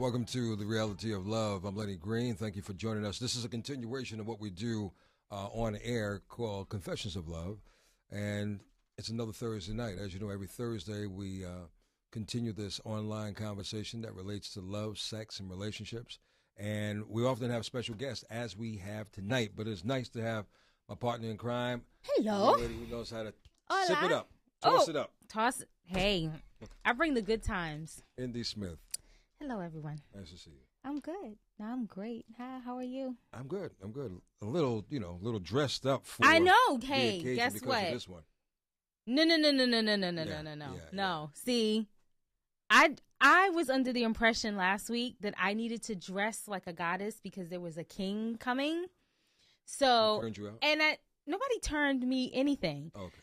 Welcome to The Reality of Love. I'm Lenny Green. Thank you for joining us. This is a continuation of what we do on air called Confessions of Love. And it's another Thursday night. As you know, every Thursday we continue this online conversation that relates to love, sex, and relationships. And we often have special guests, as we have tonight. But it's nice to have my partner in crime. Hello. A lady who knows how to Hola. sip it up, toss it up. Hey, I bring the good times. Indy Smith. Hello, everyone. Nice to see you. I'm good. I'm great. How are you? I'm good. A little, dressed up for. I know. the Hey, occasion guess because what? Of this one. No. See, I was under the impression last week that I needed to dress like a goddess because there was a king coming. So, Who turned you out? and nobody turned me anything. Okay.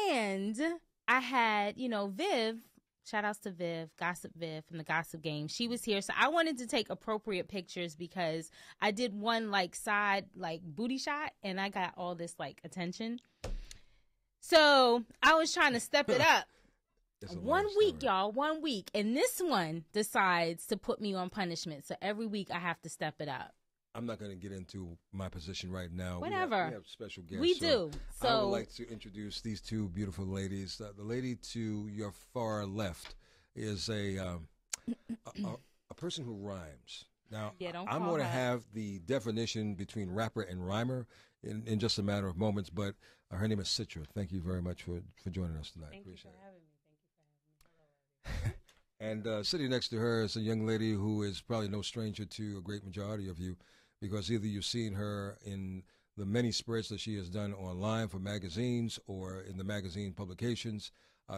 And I had, Viv. Shout outs to Viv, Gossip Viv from the Gossip Game. She was here. So I wanted to take appropriate pictures because I did one side booty shot and I got all this attention. So I was trying to step it up. 1 week, y'all, 1 week. And this one decides to put me on punishment. So every week I have to step it up. I'm not going to get into my position right now. Whatever. We have special guests. We do. So I would like to introduce these two beautiful ladies. The lady to your far left is a person who rhymes. Now, I'm going to have the definition between rapper and rhymer in just a matter of moments, but her name is Citra. Thank you very much for joining us tonight. Thank Appreciate you for having me. And sitting next to her is a young lady who is probably no stranger to a great majority of you, because either you've seen her in the many spreads that she has done online for magazines or in the magazine publications.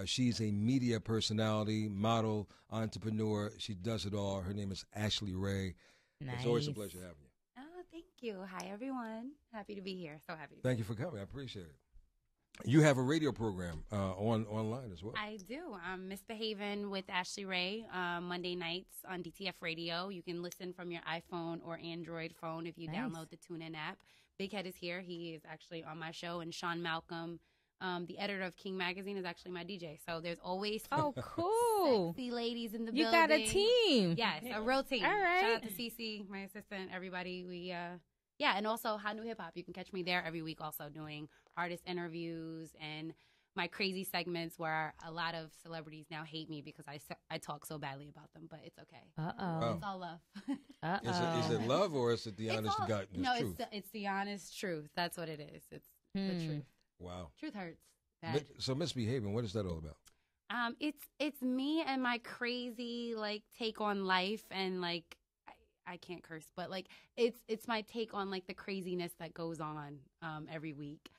She's a media personality, model, entrepreneur. She does it all. Her name is Ashley Rae. Nice. It's always a pleasure having you. Oh, thank you. Hi, everyone. Happy to be here. So happy to be Thank you for coming. I appreciate it. You have a radio program online as well. I do. Misbehaving with Ashley Rae, Monday nights on DTF Radio. You can listen from your iPhone or Android phone if you download the TuneIn app. Big Head is here. He is actually on my show. And Sean Malcolm, the editor of King Magazine, is actually my DJ. So there's always cool. sexy ladies in the You building. got a team. Yes, a real team. All right. Shout out to Cece, my assistant, everybody. Yeah, and also Hot New Hip Hop. You can catch me there every week also doing artist interviews and my crazy segments where a lot of celebrities now hate me because I talk so badly about them, but it's okay. Uh-oh. It's all love. Is it love or is it the honest to God truth? It's the honest truth. That's what it is. It's the truth. Wow. Truth hurts. Bad. So misbehaving, what is that all about? It's me and my crazy take on life and I can't curse, but it's my take on the craziness that goes on every week.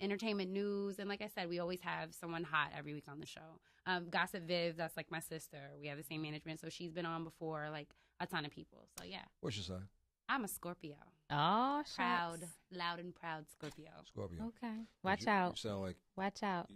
Entertainment news, and like I said, we always have someone hot every week on the show. Gossip Viv, that's my sister. We have the same management, so she's been on before, a ton of people. So yeah. What's your sign? I'm a Scorpio. Oh, proud, loud and proud Scorpio. Scorpio. Okay. Watch out. You sound like. Watch out.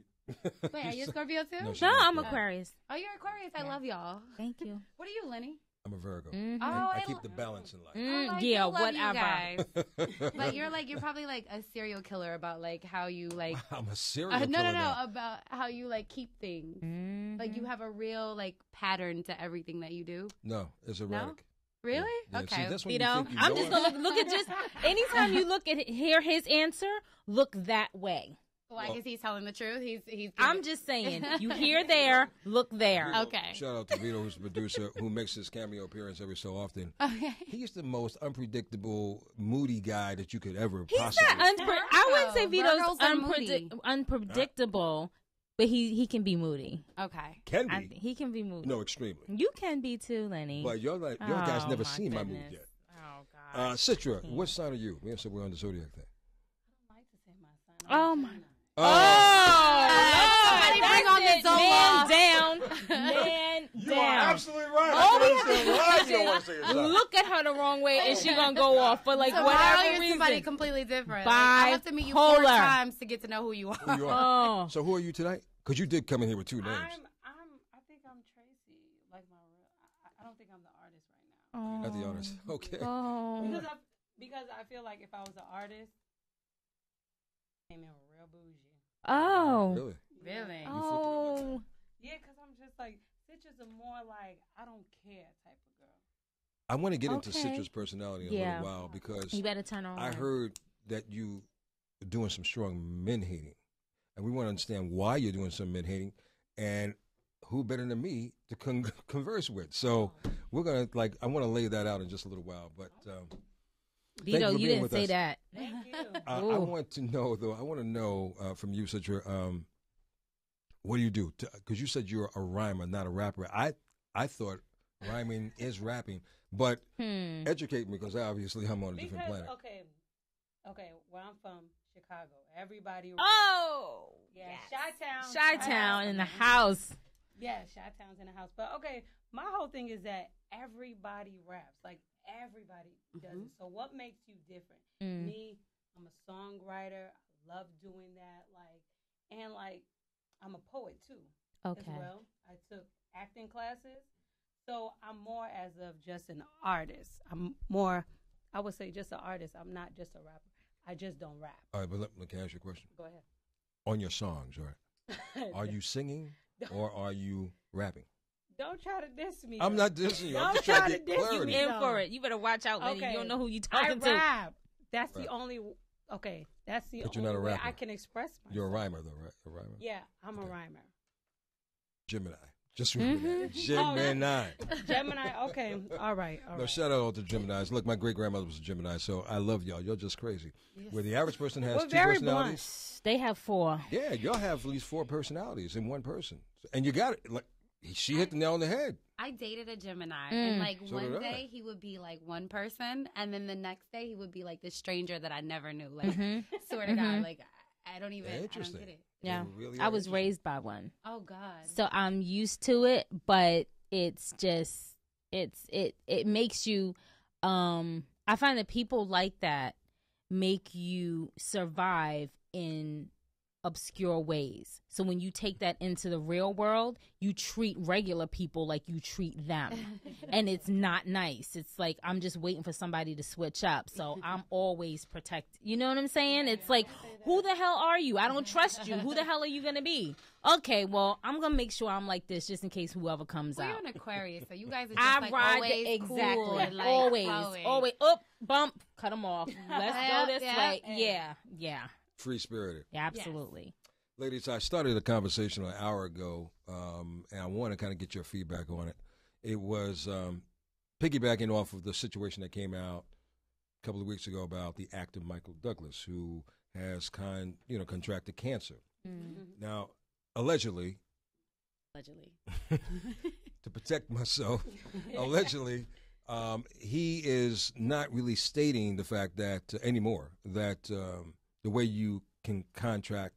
Wait, are you a Scorpio too? No, No, I'm Aquarius. Oh, you're Aquarius. I love y'all. Thank you. What are you, Lenny? I'm a Virgo. Mm-hmm. I keep the balance in life. Yeah, love whatever. You guys. But you're probably a serial killer about how you I'm a serial killer. No, about how you keep things. Mm-hmm. You have a real pattern to everything that you do. No, it's erratic. Really? Yeah. Okay. See, that's when I'm just gonna look at anytime you hear his answer, look that way. Well, I guess he's telling the truth. He's I'm just saying, you hear there, look there. Vito, okay. Shout out to Vito, who's the producer, who makes his cameo appearance every so often. Okay. He's the most unpredictable, moody guy that you could ever He's possibly. I wouldn't say Vito's Virgos are moody. unpredictable, but he can be moody. Okay. Can be. He can be moody. No, extremely. You can be too, Lenny. But your guys never seen my goodness. mood yet. Oh God. Citra, what sign are you? We said we're on the zodiac thing. I don't like to say my sign. Oh my. Oh, Somebody bring on the Zola. Man down. Man you are down. absolutely right. All we I have don't want to say it. Look at her the wrong way and she gonna go off for So now whatever you're reason. somebody completely different. I have to meet you 4 Bipolar. times to get to know who you are. Who you are. Oh. So who are you tonight? Because you did come in here with 2 names. I think I'm Tracy. My real. I don't think I'm the artist right now. Oh. Not the honest. Okay. Oh. Because I feel like if I was an artist, I came in real bougie. Oh. Really? Really? Oh. Yeah, because I'm just Citra's a more I don't care type of girl. I want to get into Okay. Citra's personality in a Yeah. little while because You better turn on. I heard that you are doing some strong men hating, and we want to understand why you're doing some men hating, and who better than me to converse with. So we're gonna I want to lay that out in just a little while. But thank Vito, for you being didn't with say us. that. Thank you. I Ooh. want to know though. I want to know from you, Citra. What do you do? Because you said you're a rhymer, not a rapper. I thought rhyming is rapping, but educate me because obviously I'm on a different Because planet. okay, where I'm from, Chicago. Everybody. Oh, Yeah, yes. Chi-town. Chi-town in the house. Yeah, Chi-town's in the house. But okay, my whole thing is that everybody raps. Like everybody does it. So what makes you different? Me, I'm a songwriter. I love doing that. And I'm a poet too. Okay. As well. I took acting classes. So I'm more as of just an artist. I'm more, I would say just an artist. I'm not just a rapper. I just don't rap. All right, but let me ask you a question. Go ahead. On your songs, right? Are you singing or are you rapping? Don't try to diss me. I'm though. not dissing you. I'm Don't just trying try to to get diss me. clarity. In No. for it. You better watch out, Lenny. Okay. You don't know who you I talking to. rap. That's Right. the only. Okay, that's the But you're only not a way rapper. I can express myself. You're a rhymer, though, right? A rhymer? Yeah, I'm a Okay. rhymer. Gemini. Just remember that. Oh, Gemini. Gemini. Okay. All right. All No, right. shout out all to Geminis. Look, my great grandmother was a Gemini, so I love y'all. You're just crazy. Yes. Where the average person has We're two very personalities. They have 4. Yeah, y'all have at least 4 personalities in one person, and you got it. Like she hit the nail on the head. I dated a Gemini, and like So one did I. day he would be like one person, and then the next day he would be like this stranger that I never knew. Like, swear to God, like I don't even. I don't Interesting. get it. Yeah. You really I are was interesting. raised by one. Oh God. So I'm used to it, but it's just it makes you I find that people like that make you survive in obscure ways. So when you take that into the real world, you treat regular people like you treat them. And it's not nice. It's like I'm just waiting for somebody to switch up. So I'm always protected. You know what I'm saying? It's like, who the hell are you? I don't trust you. Who the hell are you going to be? Okay, well, I'm going to make sure I'm like this just in case whoever comes Well, out. you're an Aquarius, so you guys are just I like ride always the, exactly. cool and, like, always. flowing. Always. Up, bump, cut them off. Let's go this Yeah, way. yeah. Yeah. Free spirited. Yeah, absolutely. Ladies, I started a conversation an hour ago, and I want to kind of get your feedback on it. It was piggybacking off of the situation that came out a couple of weeks ago about the actor Michael Douglas, who has contracted cancer. Now, allegedly, to protect myself, allegedly, he is not really stating the fact that anymore that the way you can contract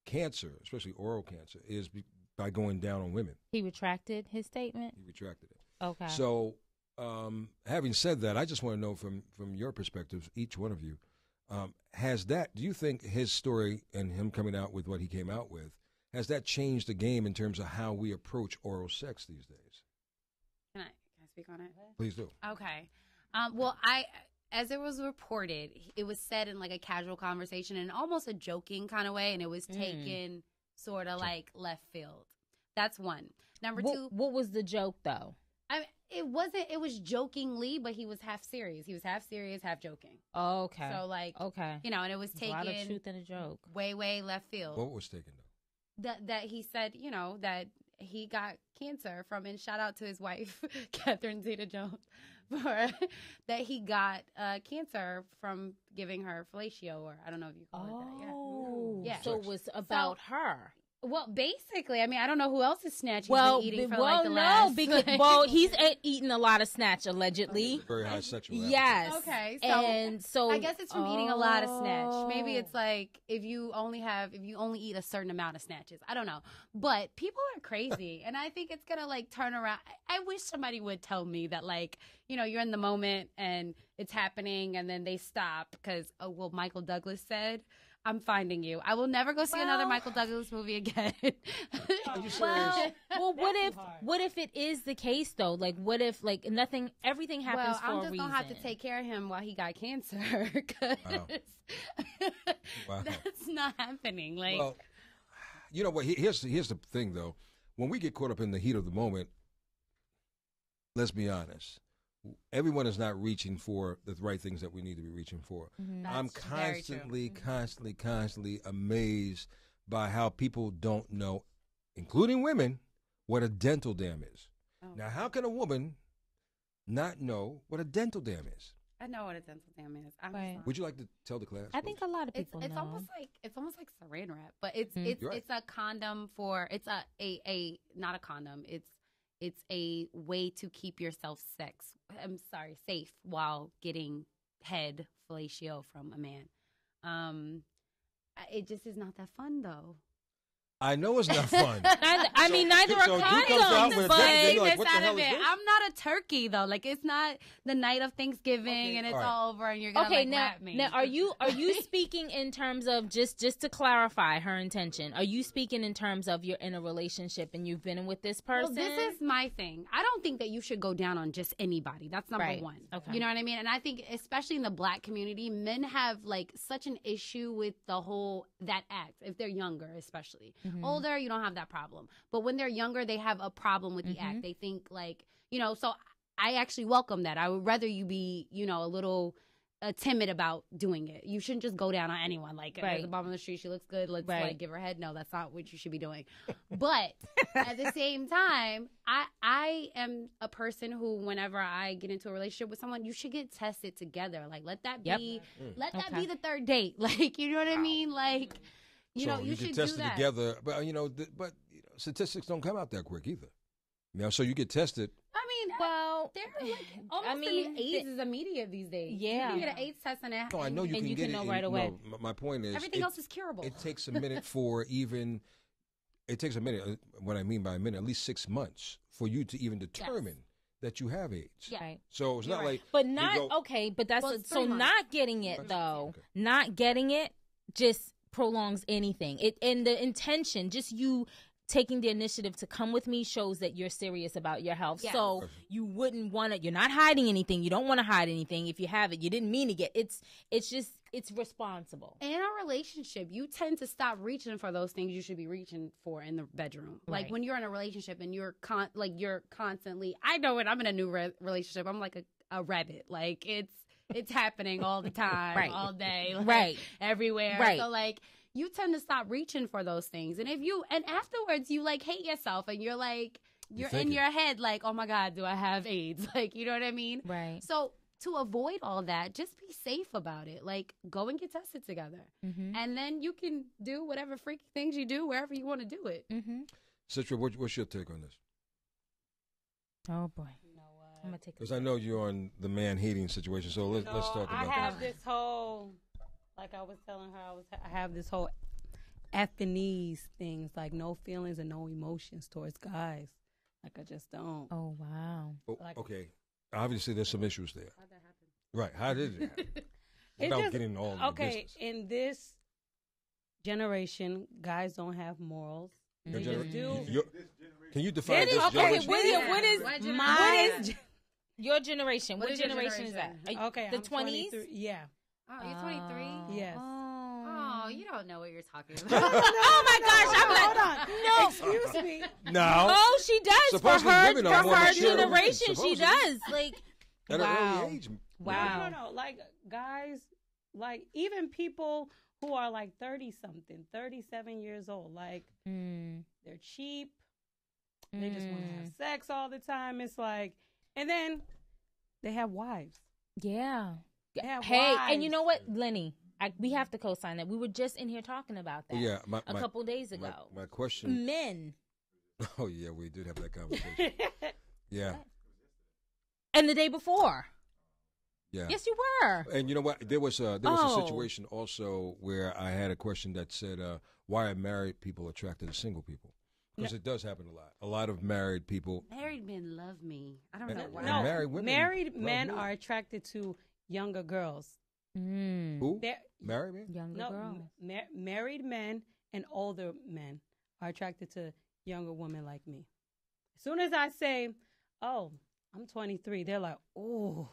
cancer, especially oral cancer, is by going down on women. He retracted his statement? He retracted it. Okay. So, having said that, I just want to know from your perspectives, each one of you, do you think his story and him coming out with what he came out with, has that changed the game in terms of how we approach oral sex these days? Can I speak on it? Please do. Okay. Well, as it was reported, it was said in like a casual conversation in almost a joking kind of way, and it was taken sort of like left field. That's one. Number two. What was the joke though? It wasn't. It was jokingly, but he was half serious. He was half serious, half joking. Oh, okay. So like, okay, and it was There's taken a lot of truth in a joke. way left field. What was taken, though? That he said, that he got cancer from, and shout out to his wife, Catherine Zeta-Jones, for that he got cancer from giving her fellatio, or I don't know if you call it that. Oh, Yeah. So it was about her. Well, basically, I mean, I don't know who else is snatch he's Well, been eating for well, like the no, last. because he's eating a lot of snatch allegedly. Very high sexual appetite. Yes. Okay, so and so I guess it's from eating a lot of snatch. Maybe it's like if you only eat a certain amount of snatches. I don't know. But people are crazy, and I think it's gonna like turn around. I wish somebody would tell me that, like, you're in the moment and it's happening, and then they stop because Michael Douglas said, I'm finding you. I will never go see another Michael Douglas movie again. Well, what if it is the case though? Like, what if everything happens for a reason? I'm just gonna have to take care of him while he got cancer, because Wow. that's not happening. Like, Well, you know what? Here's the thing, though. When we get caught up in the heat of the moment, let's be honest. everyone is not reaching for the right things that we need to be reaching for. I'm That's very true. constantly amazed by how people don't know, including women, what a dental dam is. Oh. Now, how can a woman not know what a dental dam is? I know what a dental dam is. I'm Right. sorry. Would you like to tell the class? I think a lot of It's people it's know. almost like saran wrap, but it's You're right. it's a condom for it's a not a condom. It's a way to keep yourself safe while getting head fellatio from a man. It just is not that fun though. I know it's not fun. I mean, neither are so you comes out condoms, with a but dental dam, you're like, This what the out hell of is it. this? I'm not a turkey though. Like it's not the night of Thanksgiving Okay, and it's all right. all over and you're gonna okay, like now, rap me. now are you speaking in terms of just to clarify her intention? Are you speaking in terms of you're in a relationship and you've been with this person? Well, this is my thing. I don't think that you should go down on just anybody. That's number Right. one. Okay. You know what I mean? And I think, especially in the Black community, men have like such an issue with the whole that act. If they're younger, especially older, you don't have that problem. But when they're younger, they have a problem with the act. They think like, so I actually welcome that. I would rather you be, a little timid about doing it. You shouldn't just go down on anyone. Like, there's a bum on the street, she looks good, let's like give her a head. No, that's not what you should be doing. But at the same time, I am a person who, whenever I get into a relationship with someone, you should get tested together. Like, let that be, that be the third date. Like, you know what I mean? Like, you you should get do tested that. together, but statistics don't come out that quick either. So you get tested. I mean, well, they're like almost AIDS is immediate these days. Yeah. You can get an AIDS test and No, I know you And can you get can it. know right away. No, my point is, everything else is curable. It takes a minute for even. It takes a minute. What I mean by a minute, at least 6 months for you to even determine that you have AIDS. Yeah. Right. So it's not like. But you not go- okay. But that's Well, it's so 3 months. not getting it though. Okay. Not getting it just prolongs anything. It and the intention, just you taking the initiative to come with me shows that you're serious about your health. Yes. So you wouldn't want to. You're not hiding anything. You don't want to hide anything. If you have it, you didn't mean to get. It's just it's responsible. In a relationship, you tend to stop reaching for those things you should be reaching for in the bedroom. Like Right. when you're in a relationship and you're constantly. I know when I'm in a new relationship, I'm like a rabbit. Like it's happening all the time, Right. all day, like, Right. everywhere. Right. So like you tend to stop reaching for those things, and afterwards you like hate yourself, and you're like you're in thinking. your head like, oh my God, do I have AIDS? Like, you know what I mean? Right. So to avoid all that, just be safe about it. Like, go and get tested together. Mm-hmm. And then you can do whatever freaky things you do wherever you want to do it. Mm-hmm. Citra, what's your take on this? Oh boy. You know what? I'm gonna take. Because I know you're on the man hating situation, so let's talk I about have that. this whole, like I was telling her, I have this whole Afghanese things, like no feelings and no emotions towards guys. Like I just don't. Oh wow. Oh, like- okay, obviously there's some issues there. How'd that happen? Right? How did it happen? It Without just- getting all the Okay, business. in this generation, guys don't have morals. Your They gener- just do. your- Can you define this Okay, generation? what is What My generation? your generation? What What is your generation is that? generation? Are you- Okay, the I'm 20s. 23. Yeah. Oh, you're 23? Yes. Oh, you don't know what you're talking about. Oh my gosh! I'm Hold like, on. no. Excuse me. No. Oh, she does for Supposedly her women are more mature. generation. She Supposedly. does. Like, At wow. an early age. Wow. No. Like guys, like even people who are like 30 something, 37 years old, like they're cheap. They just want to have sex all the time. It's like, and then they have wives. Yeah. They have Hey, wives. and you know what, Lenny? We have to co-sign that. We were just in here talking about that. Yeah, a couple days ago. My question. Men Oh yeah, we did have that conversation. Yeah, and the day before. yeah. Yes, you were. And you know what? There was a Oh. situation also where I had a question that said, "Why are married people attracted to single people?" Because it does happen a lot. A lot of married people. Married men love me. I don't know And- why. and No, married women married love men me. are attracted to younger girls. Who? They're, Married men? Younger no, girl. married men and older men are attracted to younger women like me. As soon as I say, "Oh, I'm 23," they're like, "Oh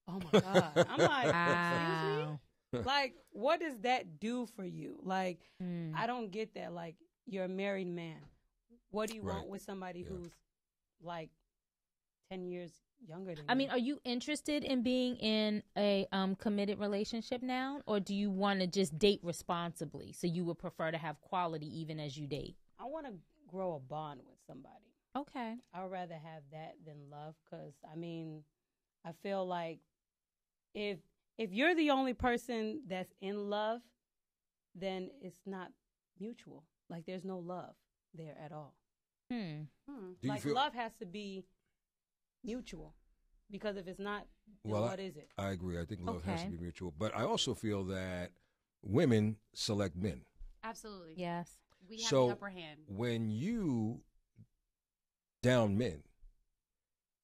my God." I'm like, Wow. "Excuse me?" Like, what does that do for you? Like, Mm. I don't get that. Like, you're a married man. What do you Right. want with somebody Yeah. who's like 10 years younger than I you. mean, are you interested in being in a committed relationship now, or do you want to just date responsibly? So you would prefer to have quality even as you date? I want to grow a bond with somebody. Okay. I'd rather have that than love, because I mean, I feel like if you're the only person that's in love, then it's not mutual. Like there's no love there at all. Do you Like feel- love has to be mutual, because if it's not, then Well, what is it? I agree. I think love has to Okay. be mutual. But I also feel that women select men. Absolutely. Yes. We have So the upper hand. when you down men,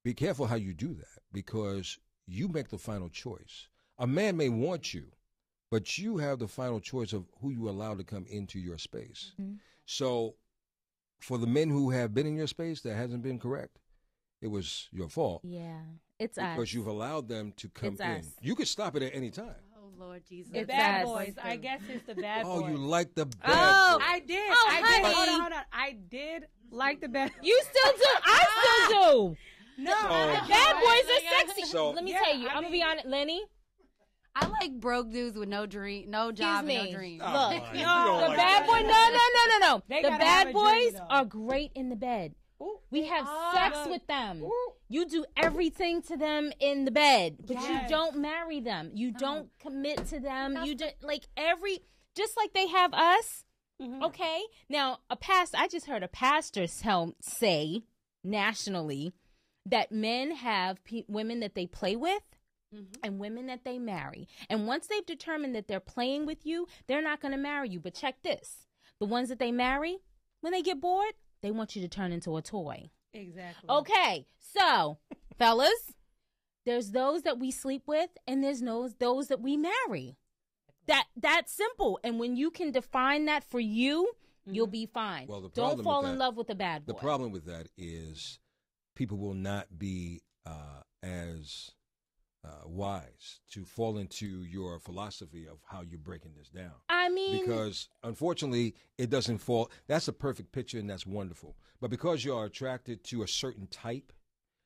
be careful how you do that, because you make the final choice. A man may want you, but you have the final choice of who you allow to come into your space. Mhm. So for the men who have been in your space that hasn't been correct, it was your fault. Yeah. It's Because us. you've allowed them to come It's in. us. You could stop it at any time. Oh Lord Jesus. It's Bad us. boys. I guess it's the bad Oh, boys. you like the bad Oh, boy. I did. Oh, I did. honey. Hold on. I did like the bad. You still do. I still do. No, Oh. Bad boys are sexy. So- Let me Yeah, tell you. I I'm gonna be mean- honest, Lenny. I like broke dudes with no dream, no job, Excuse and me. no dream. Oh, Look, my. no, You don't The like bad that. boy. No. They The gotta have bad a dream, boys though. are great in the bed. Ooh, We they have are. sex with them. Ooh. You do everything to them in the bed, but you Yes. don't marry them. You don't commit to them. That's You just just like they have us. Mhm. Okay. Now, I just heard a pastor say nationally that men have women that they play with and women that they marry. And once they've determined that they're playing with you, they're not going to marry you. But check this. The ones that they marry, when they get bored, they want you to turn into a toy. Exactly. Okay. So, fellas, there's those that we sleep with and there's those that we marry. That's simple. And when you can define that for you, you'll be fine. Well, the Don't problem fall with in that- love with a bad boy. The problem with that is people will not be as wise to fall into your philosophy of how you're breaking this down. I mean, Because unfortunately, it doesn't fall. That's a perfect picture, and that's wonderful. But because you are attracted to a certain type,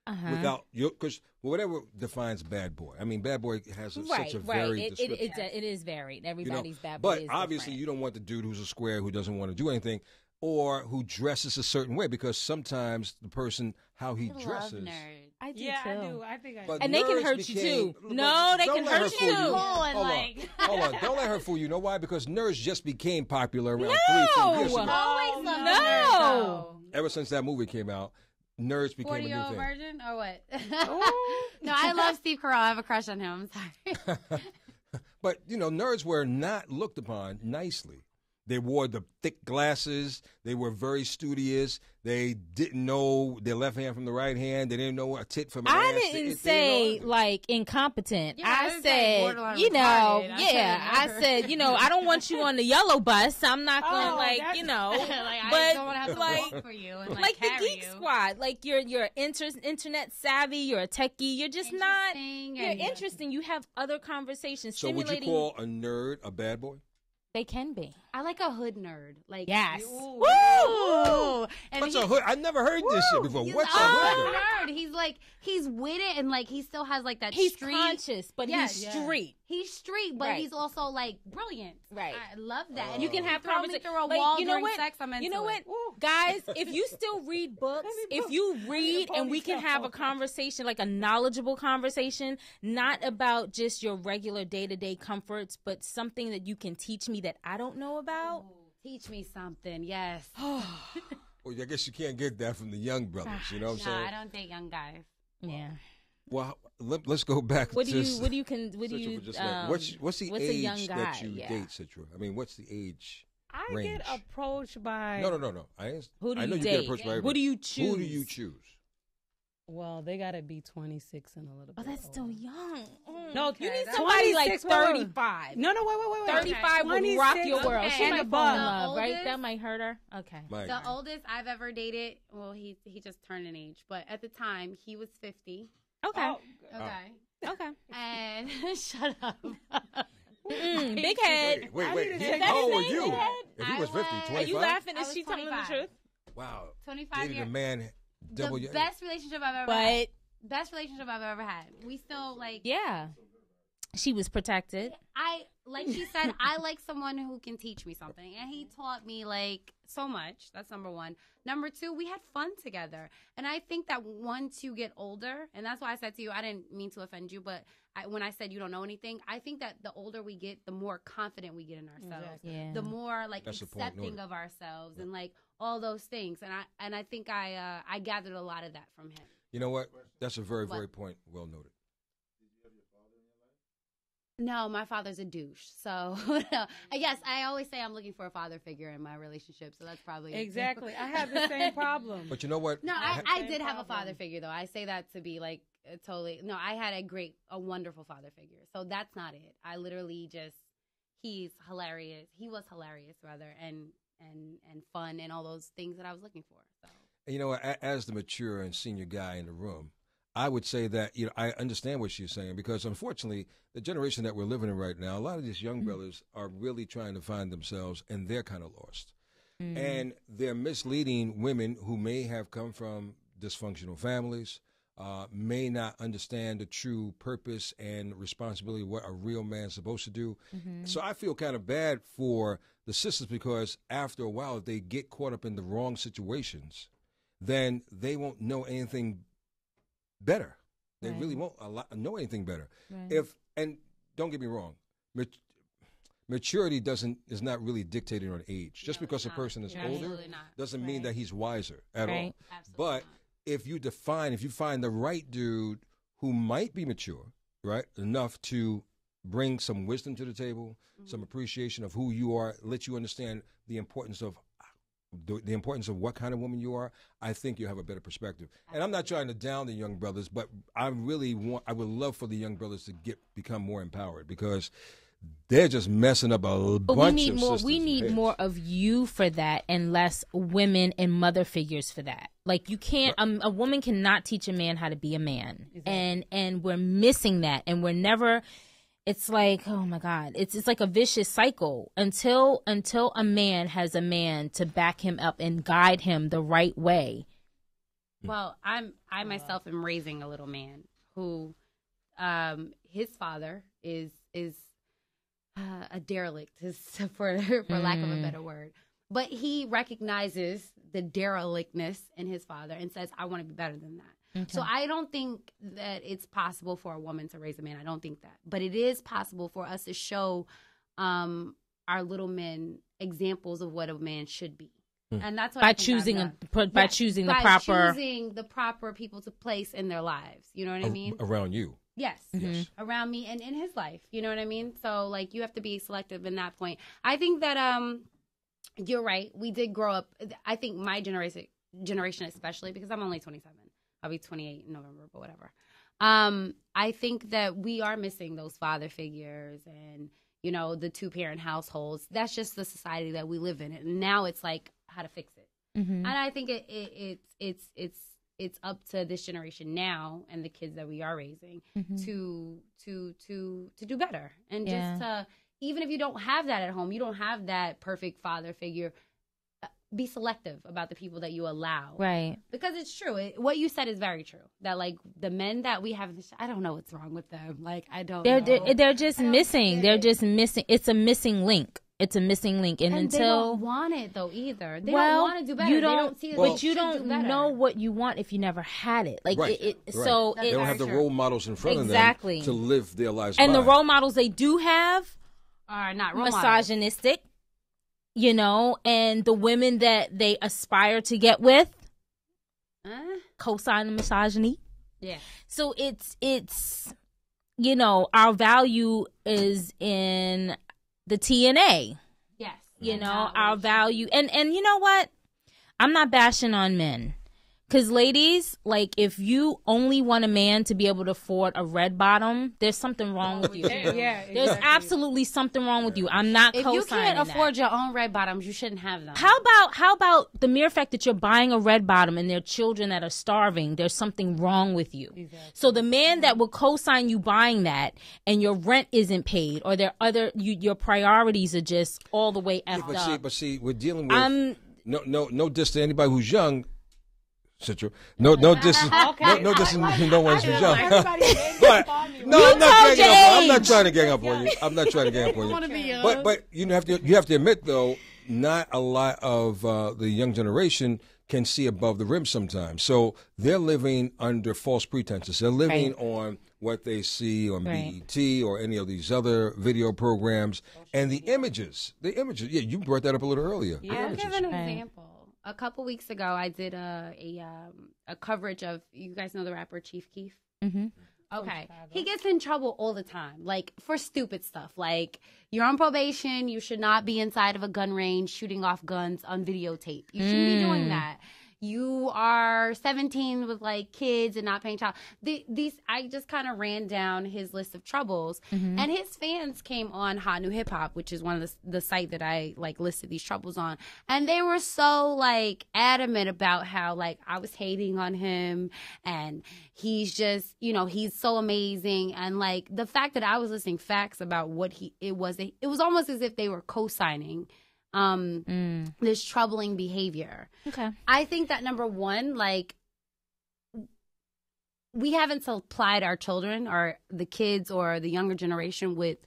without you, because whatever defines bad boy. I mean, bad boy has such a varied description. It is varied. you know? Everybody's bad boy But is obviously, different. you don't want the dude who's a square who doesn't want to do anything, or who dresses a certain way, because sometimes the person how he I love dresses. nerds. I do Yeah, too. I do. I think I But do. And they can nerds hurt you, became- too. No, they Don't can let her hurt fool you. Cool and Hold like. on. Hold on. Don't let her fool you. Know why? Because nerds just became popular around No. 3-4 years ago. Always love no. nerds, though. Ever since that movie came out, nerds became a new 40-year-old thing. virgin or what? No, I love Steve Carell. I have a crush on him. I'm sorry. But, you know, nerds were not looked upon nicely. They wore the thick glasses. They were very studious. They didn't know their left hand from the right hand. They didn't know a tit from an I ass. didn't They say didn't know. like incompetent. Yeah, I I didn't say said, borderline you know, retarded. I yeah. I said- said, you know, I don't want you on the yellow bus. I'm not going Oh, like, that's- you know, like, I but don't want to have to like, walk for you and like the carry Geek you. Squad, like you're internet savvy, you're a techie, you're just not. Interesting You're and- interesting. You have other conversations. So would you stimulating. call a nerd a bad boy? They can be. I like a hood nerd. Like Yes. Ooh. Woo! And What's he- a hood? I've never heard this shit before. He's What's a a hood? nerd. He's like he's with it and like he still has like that He's street. conscious, but Yeah, he's yeah. street. He's street, but Right. he's also like brilliant. Right. I love that. And You can have throw me conversation. through a Like, wall you know during what? sex. I'm into You know what, it. Ooh. guys? If you still read books, if you read and we can have a conversation, like a knowledgeable conversation, not about just your regular day-to-day comforts, but something that you can teach me that I don't know about. Ooh, teach me something. Yes. Well, I guess you can't get that from the young brothers. You know what I'm No, saying? I don't date young guys. Yeah. Well, let's go back What do to you? What do you? What do Citra you? for just a minute. What's the what's a young age guy? that you Yeah. date, Citra? I mean, what's the age? I range? get approached by. No. Who do I know you you date? get approached by Who everybody. do you choose? Who do you choose? Well, they gotta be 26 and a little Oh, bit. that's still older. young. No, You need that's- somebody like 26, wait, wait. 35. No, wait. 35 would rock your world. okay. She And might above. fall in The love, right? oldest- That might hurt her. Okay. Mike. The oldest I've ever dated, well, he just turned an age, but at the time he was 50. Okay. Oh, Okay. Okay. And shut up. Big head. Wait. I need to take- How old were Is that his you? name, Dad? If he I was 50, was- Are 25? Are you laughing? I Is was she telling the 25. truth? Wow. 25 Dated a years. man double The your age. best relationship I've ever had. But Best relationship I've ever had. We still like. Yeah. She was protected. Like she said, I like someone who can teach me something. And he taught me, like, so much. That's number one. Number two, we had fun together. And I think that once you get older, and that's why I said to you, I didn't mean to offend you, but when I said you don't know anything, I think that the older we get, the more confident we get in ourselves. Yeah. The more, like, That's the point, accepting no. of ourselves and, like, all those things. And I think I gathered a lot of that from him. You know what? That's a very, very point well noted. No, my father's a douche. So, I guess I always say I'm looking for a father figure in my relationship. So that's probably Exactly. I have the same problem. But you know what? No, I Same did have a problem. father figure, though. I say that to be like totally. No, I had a wonderful father figure. So that's not it. I literally he's hilarious. He was hilarious, rather, and fun and all those things that I was looking for. So. You know, as the mature and senior guy in the room, I would say that, I understand what she's saying, because unfortunately, the generation that we're living in right now, a lot of these young brothers are really trying to find themselves, and they're kind of lost. And they're misleading women who may have come from dysfunctional families, may not understand the true purpose and responsibility of what a real man's supposed to do. So I feel kind of bad for the sisters, because after a while, if they get caught up in the wrong situations, then they won't know anything better. They really won't know anything better. Right. And don't get me wrong, maturity is not really dictated on age. Just because a person is older Absolutely not. doesn't mean that he's wiser at all. Right. Absolutely But not. if you find the right dude who might be mature, right, enough to bring some wisdom to the table, some appreciation of who you are, let you understand the importance of what kind of woman you are, I think you have a better perspective. And I'm not trying to down the young brothers, but I would love for the young brothers to become more empowered, because they're just messing up a But bunch we need of more. sisters' We need heads. more of you for that, and less women and mother figures for that. Like, you can't. A woman cannot teach a man how to be a man, and we're missing that, and we're never. It's like, oh my God, it's like a vicious cycle until a man has a man to back him up and guide him the right way. Well, I myself am raising a little man who, his father is a derelict, for lack of a better word. But he recognizes the derelictness in his father and says, I want to be better than that. Okay. So I don't think that it's possible for a woman to raise a man. I don't think that. But it is possible for us to show our little men examples of what a man should be. And that's what By I think choosing I've done. by choosing the proper people to place in their lives. You know what I mean? Around you. Yes. Yes. Around me and in his life. You know what I mean? So, like, you have to be selective in that point. I think that you're right. We did grow up. I think my generation especially, because I'm only 27. I'll be 28 in November, but whatever. I think that we are missing those father figures and, the two-parent households. That's just the society that we live in. And now it's like how to fix it. And I think it's up to this generation now and the kids that we are raising to do better. And just to, even if you don't have that at home, you don't have that perfect father figure, be selective about the people that you allow. Right. Because it's true. What you said is very true. That, like, the men that we have, I don't know what's wrong with them. Like, I don't know. They're just missing. They're just missing. It's a missing link. And until they don't want it though either. They well, don't want to do better. You don't, they don't see it. But you don't know what you want if you never had it. Like Right. So they don't have the role models in front of them to live their lives. And by. the role models they do have are not role misogynistic. And the women that they aspire to get with co-sign the misogyny. Yeah. So it's our value is in the TNA. Yes. Our value. And you know what? I'm not bashing on men. Because ladies, like, if you only want a man to be able to afford a red bottom, there's something wrong with you. Yeah, exactly. There's absolutely something wrong with you. I'm not co-signing If you can't afford your own red bottoms, you shouldn't have them. How about the mere fact that you're buying a red bottom and there are children that are starving? There's something wrong with you. Exactly. So the man that will co-sign you buying that and your rent isn't paid, or your priorities are just all the way effed up. But see, we're dealing with no diss to anybody who's young. Citra. No, this is Okay. no, this is no one's I feel young. like everybody made me But call me. no, I'm not ganging up. I'm not age. trying to gang up on you. I'm not trying to gang up on I want you. to be young. But you have to admit though, not a lot of the young generation can see above the rim sometimes. So they're living under false pretenses. They're living on what they see on BET or any of these other video programs, and the images. Yeah, you brought that up a little earlier. Yeah. The I'll images. give an example. A couple weeks ago, I did a coverage of, you guys know the rapper Keef? Mm-hmm. Okay. He gets in trouble all the time, like for stupid stuff. Like, you're on probation, you should not be inside of a gun range shooting off guns on videotape. You shouldn't be doing that. You are 17 with like kids and not paying child. These I just kind of ran down his list of troubles, and his fans came on Hot New Hip Hop, which is one of the site that I like listed these troubles on, and they were so like adamant about how like I was hating on him, and he's just he's so amazing, and like the fact that I was listing facts about what it was almost as if they were co-signing this troubling behavior. Okay. I think that number one, like, we haven't supplied our children or the kids or the younger generation with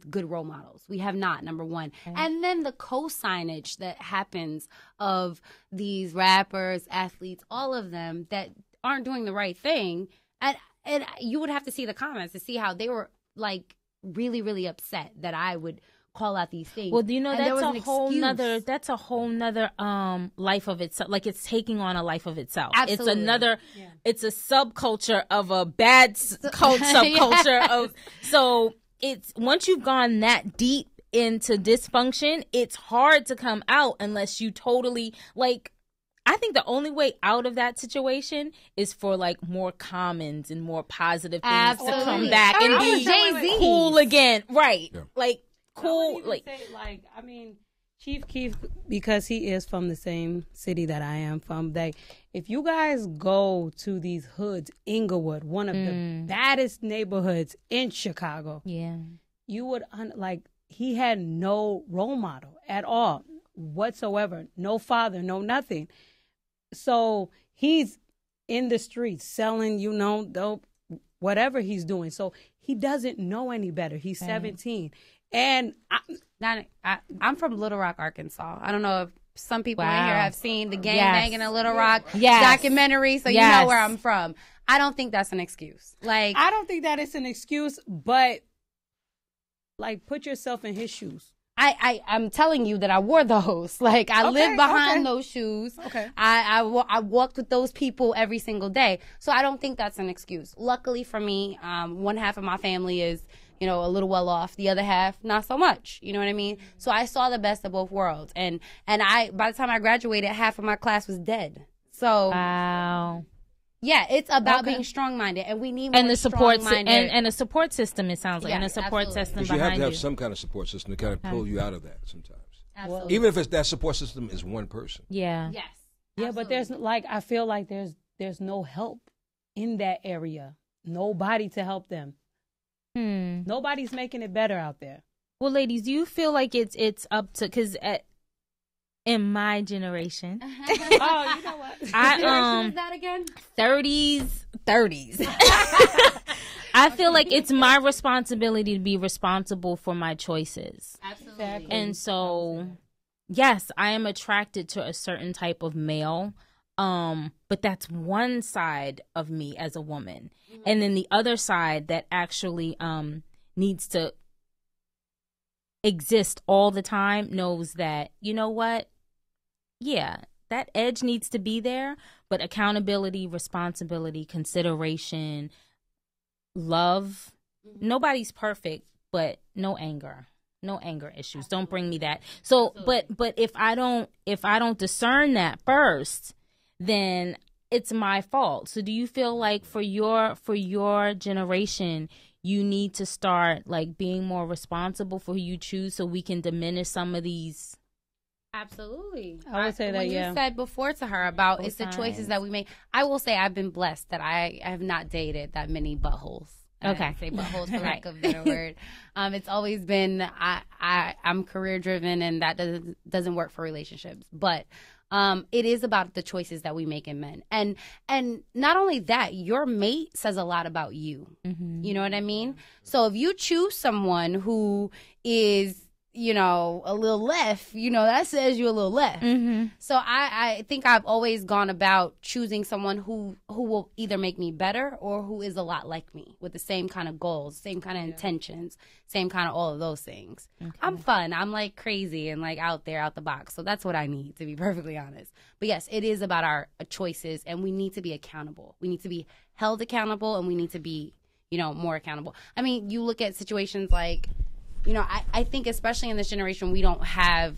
good role models. We have not, number one. Okay. And then the co-signage that happens of these rappers, athletes, all of them that aren't doing the right thing. And you would have to see the comments to see how they were like really, really upset that I would call out these things. Well, do you know, that's a whole nother life of itself. Like, it's taking on a life of itself. Absolutely. It's another, it's a subculture of a bad subculture of, so it's, once you've gone that deep into dysfunction, it's hard to come out unless you totally, like, I think the only way out of that situation is for like more commons and more positive things to come back and be cool again. Right. Yeah. Like, cool. I mean, Chief Keef, because he is from the same city that I am from, if you guys go to these hoods, Inglewood, one of the baddest neighborhoods in Chicago, you would he had no role model at all whatsoever, no father, no nothing. So he's in the streets selling, dope, whatever he's doing. So he doesn't know any better. He's 17. And I'm from Little Rock, Arkansas. I don't know if some people in here have seen the gangbang in Little Rock documentary, so you know where I'm from. I don't think that's an excuse. Like, I don't think that it's an excuse, but like, put yourself in his shoes. I'm telling you that I wore those. Like, I lived behind those shoes. Okay. I walked with those people every single day. So I don't think that's an excuse. Luckily for me, one half of my family is, a little well off. The other half, not so much. You know what I mean? So I saw the best of both worlds. And by the time I graduated, half of my class was dead. So wow. Yeah, it's about being strong-minded, and we need more and a support system. It sounds like, and a support system behind you. You have to have some kind of support system to kind of pull you out of that sometimes. Absolutely. Even if that support system is one person. Yeah. Yes. Yeah, but there's I feel like there's no help in that area. Nobody to help them. Nobody's making it better out there. Well, ladies, do you feel like it's up to, because in my generation, you know what? What is that again? 30s. I feel like it's my responsibility to be responsible for my choices. Absolutely. And so, yes, I am attracted to a certain type of male. But that's one side of me as a woman. And then the other side that actually needs to exist all the time knows that, you know what? Yeah, that edge needs to be there, but accountability, responsibility, consideration, love. Nobody's perfect, but no anger. No anger issues. Don't bring me that. So, but if I don't discern that first, then it's my fault. So do you feel like for your generation, you need to start like being more responsible for who you choose so we can diminish some of these? Absolutely. I would say that, when you said before to her about it's the choices that we make, I will say I've been blessed that I have not dated that many buttholes. Okay. I say buttholes for lack of a better word. It's always been I'm career driven, and that doesn't work for relationships. But It is about the choices that we make in men. And not only that, your mate says a lot about you. Mm-hmm. You know what I mean? So if you choose someone who is, you know, a little left, you know, that says you're a little left. Mm-hmm. So I think I've always gone about choosing someone who will either make me better or who is a lot like me with the same kind of goals, same kind of intentions, same kind of all of those things. Okay. I'm fun. I'm like crazy and like out there, out the box. So that's what I need, to be perfectly honest. But yes, it is about our choices, and we need to be accountable. We need to be held accountable, and we need to be, you know, more accountable. I mean, you look at situations like, you know, I think especially in this generation, we don't have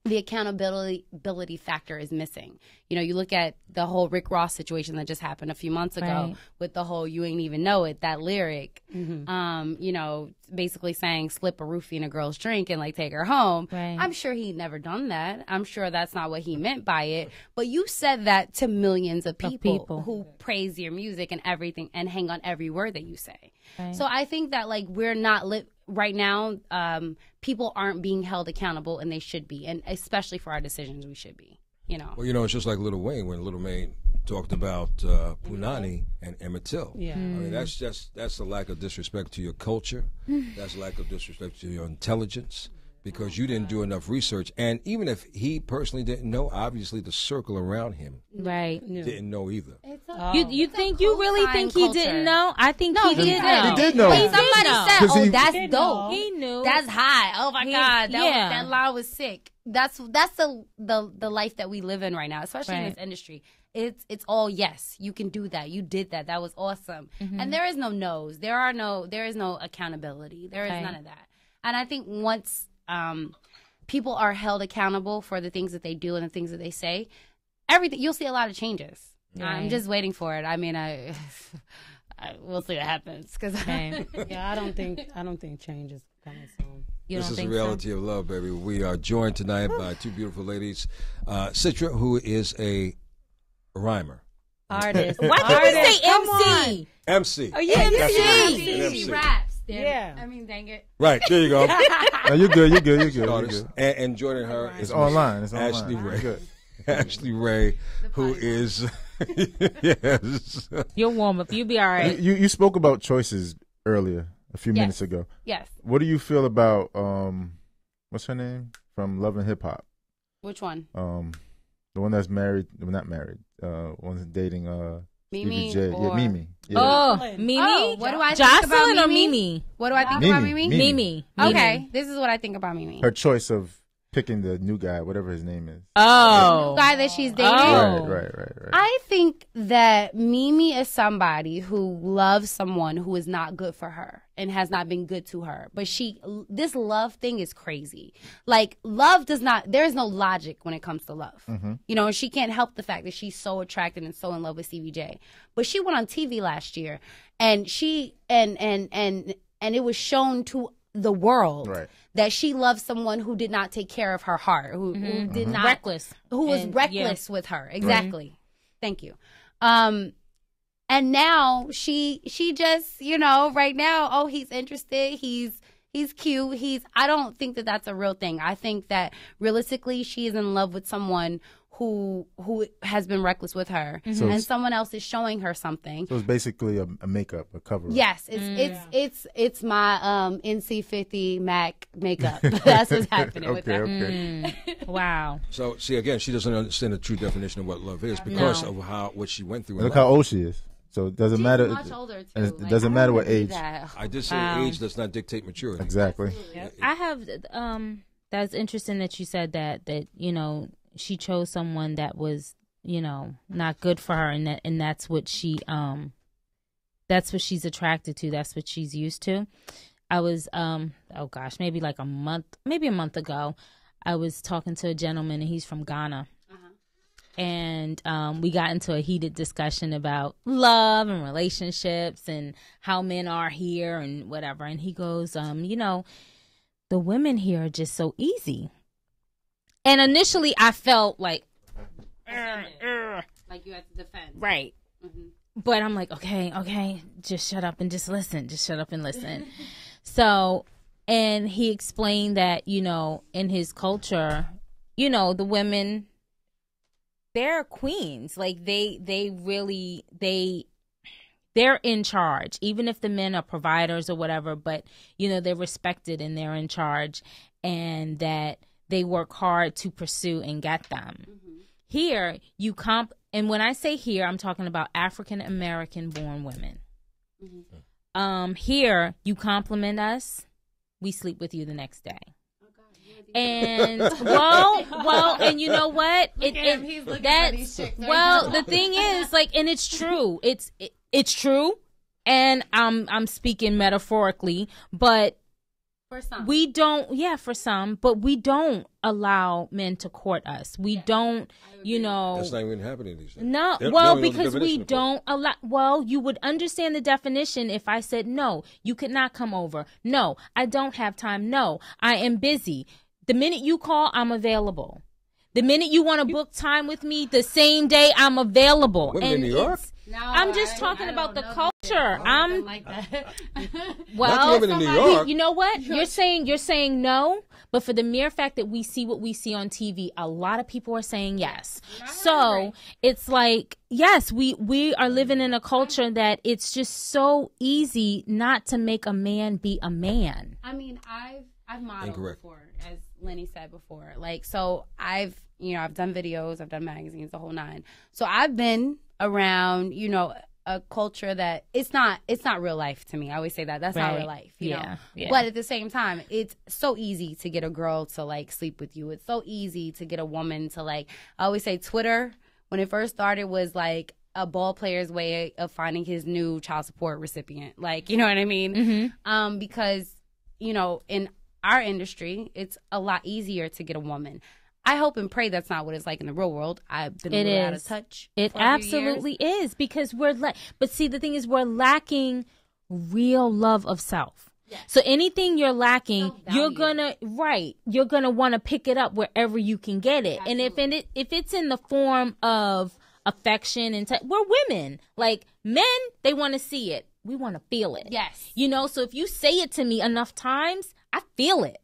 the accountability factor is missing. You know, you look at the whole Rick Ross situation that just happened a few months ago Right. with the whole "you ain't even know it," that lyric, Mm-hmm. you know, basically saying slip a roofie in a girl's drink and like take her home. Right. I'm sure he never done that. I'm sure that's not what he meant by it. But you said that to millions of people who praise your music and everything and hang on every word that you say. Right. So I think that like we're not right now. People aren't being held accountable, and they should be, and especially for our decisions, we should be. You know. Well, you know, it's just like Lil Wayne when Lil Wayne talked about Punani and Emmett Till. Yeah. I mean, that's a lack of disrespect to your culture. That's a lack of disrespect to your intelligence, because you didn't do enough research. And even if he personally didn't know, obviously the circle around him Right. didn't know either. You think you really think he didn't know? I think No, he he did did. know. He did know. Hey, somebody know. said, 'Cause "Oh, he- that's He dope. He knew. That's high. Oh my God, yeah. that line was sick." That's the life that we live in right now, especially in Right. this industry. It's all yes. You can do that. You did that. That was awesome. And there is no no's. There is no accountability. There is Right. none of that. And I think once people are held accountable for the things that they do and the things that they say, everything, you'll see a lot of changes. I'm Right. just waiting for it. I mean, we'll see what happens. Cause Okay. Yeah, I don't think change is coming soon. You This don't is the think reality of love, baby. We are joined tonight by two beautiful ladies. Citra, who is a rhymer. Artist. so? Why can't we say Come MC? MC. Oh, yeah, That's MC. right, an She MC. raps. Yeah. I mean, dang it. Right, there you go. No, you're good. You're good. You're good. You're Artist. good. And joining her It's is online. It's online. Ashley Rae. Good. Ashley Rae, who is yes. You'll warm up. You'll be all right. You spoke about choices earlier, a few Yes. minutes ago. Yes. What do you feel about what's her name from Love and Hip Hop? Which one? The one that's married, well, not married. One's dating Mimi? Stevie J. Or... Yeah, Mimi. Yeah. Oh, Jocelyn. Mimi? Oh, what do I think about Jocelyn or Mimi? Mimi? What do I think Mimi. about Mimi? Mimi. Mimi. Okay, this is what I think about Mimi. Her choice of picking the new guy, whatever his name is. Oh. The guy that she's dating. Oh. Right. I think that Mimi is somebody who loves someone who is not good for her and has not been good to her. But this love thing is crazy. Like, love there is no logic when it comes to love. You know, and she can't help the fact that she's so attracted and so in love with Stevie J. But she went on TV last year and and it was shown to the world Right. that she loves someone who did not take care of her heart, who did not Reckless. who was And, reckless with her. Exactly. Thank you. And now she just, you know, right now, oh, he's interested. He's cute. I don't think that that's a real thing. I think that realistically, she is in love with someone who has been reckless with her, So and it's- someone else is showing her something. So it's basically a makeup, a cover. Yes, it's my NC50 Mac makeup. That's what's happening with Okay, her. okay. Wow. So see again, she doesn't understand the true definition of what love is because No. of what she went through. In Look life. how old she is. So it doesn't She's matter. much older too. and it Like, doesn't I matter don't what believe age. that. I did say Wow. age does not dictate maturity. Exactly. I have that's interesting that you said that you know she chose someone that was, you know, not good for her, and that's what she's attracted to. That's what she's used to. I was oh gosh, maybe a month ago, I was talking to a gentleman and he's from Ghana. And we got into a heated discussion about love and relationships and how men are here and whatever. And he goes, you know, the women here are just so easy. And initially I felt like Like you have to defend. right. But I'm like, okay, just shut up and just listen. Just shut up and listen. So, and he explained that, you know, in his culture, you know, the women they're queens. Like they're in charge, even if the men are providers or whatever, but you know, they're respected and they're in charge, and that they work hard to pursue and get them. Here, and when I say here, I'm talking about African American born women. Here, you compliment us, we sleep with you the next day. And well, and you know what? The thing is, like, and it's true. It's true, and I'm speaking metaphorically, but for some, we don't. Yeah, for some, but we don't allow men to court us. We don't. You know, that's not even happening these days. No, well, because we don't allow. Well, you would understand the definition if I said no. You could not come over. No, I don't have time. No, I am busy. The minute you call, I'm available. The minute you want to book time with me, the same day I'm available. Women in New York? No, I'm just talking about the culture. I'm like that. Well, women in New York. You know what? You're saying no, but for the mere fact that we see what we see on TV, a lot of people are saying yes. So it's like, yes, we are living in a culture that it's just so easy not to make a man be a man. I mean, I've modeled before, as Lenny said before. Like, so I've done videos, I've done magazines, the whole nine. So I've been around, you know, a culture that it's not real life to me. I always say that's not real life, you know. Yeah. But at the same time, it's so easy to get a girl to like sleep with you. It's so easy to get a woman to like. I always say Twitter, when it first started, was like a ball player's way of finding his new child support recipient. Like, you know what I mean? Because, you know, in our industry, it's a lot easier to get a woman. I hope and pray that's not what it's like in the real world. I've been a little out of touch. It absolutely is, because but see, the thing is, we're lacking real love of self. Yes. So anything you're lacking, you're gonna want to pick it up wherever you can get it. Absolutely. And if it's in the form of affection and we're women. Like, men, they want to see it. We want to feel it. Yes. You know, so if you say it to me enough times, I feel it.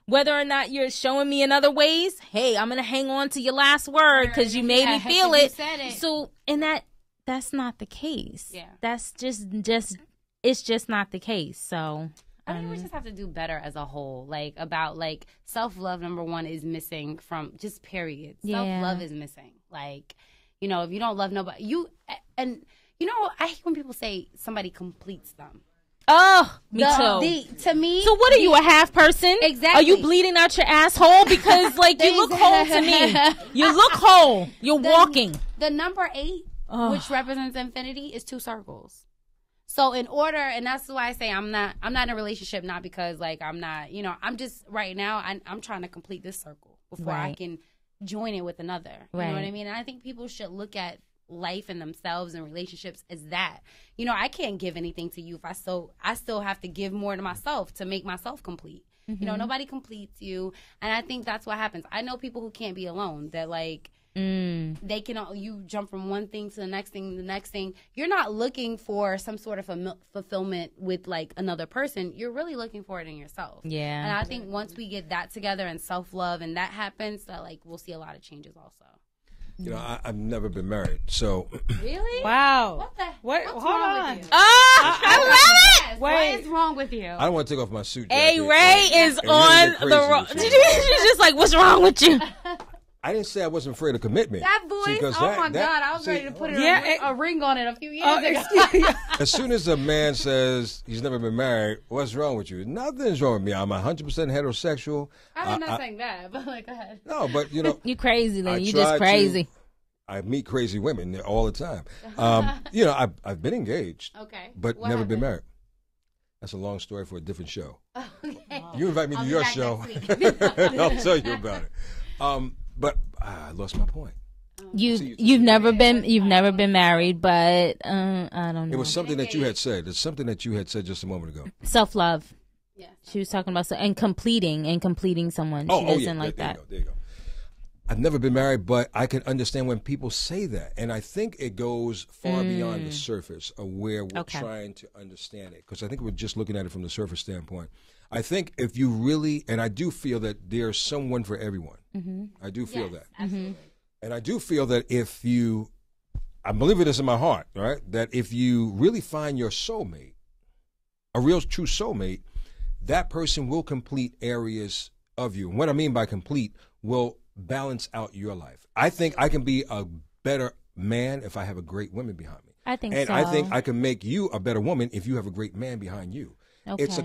Whether or not you're showing me in other ways, hey, I'm going to hang on to your last word because you made me feel it. So, and that's not the case. Yeah. That's just it's just not the case. So, I think we just have to do better as a whole. Like, about, like, self-love, number one, is missing from just period. Yeah. Self-love is missing. Like, you know, if you don't love nobody, and you know, I hate when people say somebody completes them. Oh, me too. To me. So what are you, a half person? Exactly. Are you bleeding out your asshole? Because, like, you look whole to me. You look whole. You're walking. The number 8, which represents infinity, is 2 circles. So in order, and that's why I say I'm not in a relationship, not because, like, I'm not, you know, I'm just right now, I'm trying to complete this circle before I can join it with another. You know what I mean? And I think people should look at life and themselves and relationships as that. You know, I can't give anything to you if I still have to give more to myself to make myself complete. You know, nobody completes you, and I think that's what happens. I know people who can't be alone, that like they can, you jump from one thing to the next thing. You're not looking for some sort of fulfillment with like another person. You're really looking for it in yourself. Yeah. And I think once we get that together and self-love and that happens, that like we'll see a lot of changes also. You know, I've never been married, so. Really? Wow. What's hold wrong on. with you? Oh, I love it. What is wrong with you? I don't want to take off my suit. A Ray is on the road. She's just like, what's wrong with you? I didn't say I wasn't afraid of commitment. That voice, my God, I was ready to put a ring on it a few years ago. As soon as a man says he's never been married, what's wrong with you? Nothing's wrong with me. I'm 100% heterosexual. I'm not saying that, but like, go ahead. No, but you know. You crazy, Lenny. You just crazy. I meet crazy women all the time. You know, I've been engaged, but never been married. That's a long story for a different show. Okay. You invite me to your show, I'll tell you about it. But I lost my point. You've never been married, but I don't know. It was something that you had said. It's something that you had said just a moment ago. Self-love. Yeah. She was talking about and completing someone. She doesn't like that. There you go. I've never been married, but I can understand when people say that. And I think it goes far beyond the surface of where we're trying to understand it. Because I think we're just looking at it from the surface standpoint. I think if you really, and I do feel that there's someone for everyone. I do feel that. Absolutely. And I do feel that if you, I believe it is in my heart, right, that if you really find your soulmate, a real true soulmate, that person will complete areas of you. And what I mean by complete, will balance out your life. I think I can be a better man if I have a great woman behind me. I think and so. I think I can make you a better woman if you have a great man behind you. Okay. It's a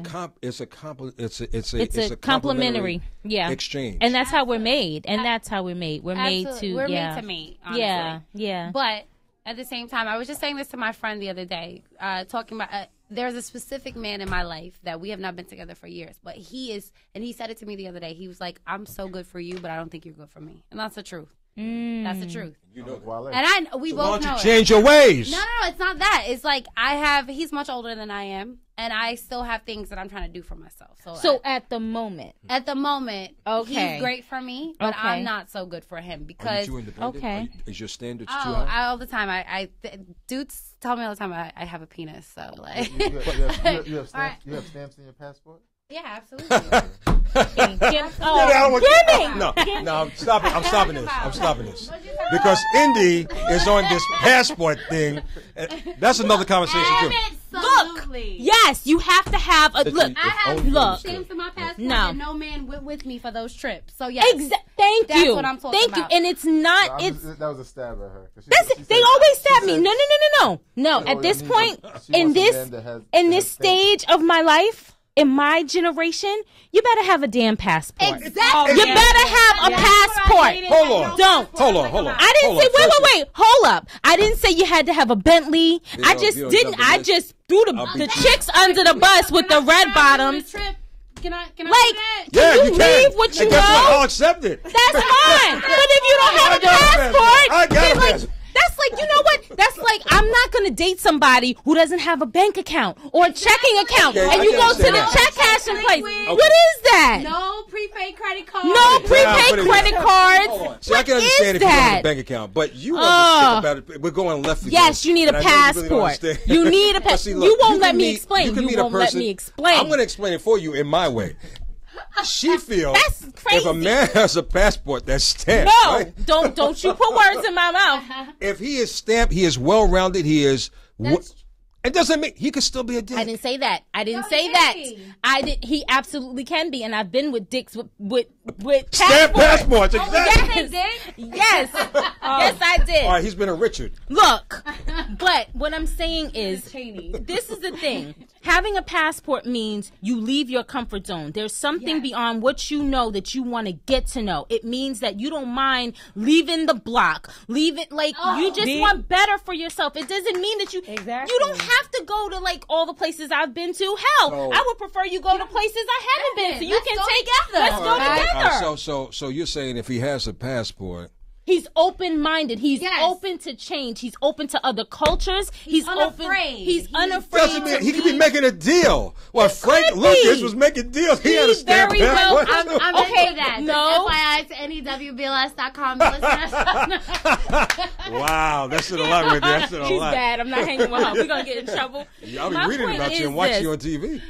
complimentary exchange. And that's how we're made. And that's how we're made. We're made to We're made to mate, honestly. Yeah. But at the same time, I was just saying this to my friend the other day, talking about there's a specific man in my life that we have not been together for years, but he is, and he said it to me the other day. He was like, I'm so good for you, but I don't think you're good for me. And that's the truth. That's the truth. You know, and we both know it. Change your ways. No, it's not that. It's like he's much older than I am, and I still have things that I'm trying to do for myself. So at the moment, okay, he's great for me, but Okay. I'm not so good for him because Are you too independent? Okay. Is your standards too high? all the time. Dudes tell me all the time I have a penis. So like, you have stamps in your passport? yeah, absolutely. No, stop it. I'm stopping this. I'm stopping this. Because Indy is on this passport thing. That's another conversation, too. Absolutely. yes, you have to have a look. I have look. stamps in my passport, No. and no man went with me for those trips. So yes, Thank That's you. what I'm talking Thank about. you. And it's not. That was a stab at her. They always stab me. No. At this point, in this stage of my life, in my generation, you better have a damn passport. Exactly. You better have a passport. Hold on. Don't. Hold on. I didn't say, wait. Hold up. I didn't say you had to have a Bentley. I just didn't. I just threw the chicks under the bus with the red bottoms. Can I Like, do that? can you leave what you and guess what? know? I'll accept it. That's fine. But if you don't have a passport, I got then, a like, passport. that's like, you know what? That's like, I'm not going to date somebody who doesn't have a bank account or a checking account. Okay, And I you can go to understand the that. check cashing place. Okay. What is that? No prepaid credit card. No prepaid but it- credit cards. See, I can What understand is if you don't have that? a bank account, but you want to stick about it. We're going left again. Yes, you need a and I know you really don't passport. understand. You need a But passport. see, look, You won't let can me meet- explain. You, can You meet a won't let person- me explain. I'm going to explain it for you in my way. She feels That's if a crazy. man has a passport that's stamped, No, right? don't you put words in my mouth. If he is stamped, he is well-rounded, he is... It doesn't mean he could still be a dick. I didn't say that. I didn't No, say he that. can be. I did. He absolutely can be, and I've been with dicks with Stamp passports, Oh, exactly. Yes, yes, I did. All right, he's been a Richard. Look, but what I'm saying is, this is the thing. Having a passport means you leave your comfort zone. There's something beyond what you know that you want to get to know. It means that you don't mind leaving the block, you just want better for yourself. It doesn't mean that you don't have to go to like all the places I've been to. Hell, I would prefer you go to places I haven't been, so you can take together. Let's go together. All right, so you're saying if he has a passport, He's open-minded. He's open to change. He's open to other cultures. He's unafraid. open. He's unafraid. doesn't mean he could be making a deal. Well, Frank could Lucas be. was making deals. He had a He's stamp very well- passport. I'm Okay, into that. no. FYI to NEWBLS.com listeners. Wow, that said a lot right there. That said a She's lot. bad. I'm not hanging with her. We're gonna get in trouble. I'll be My reading point about is you and watching this. you on TV.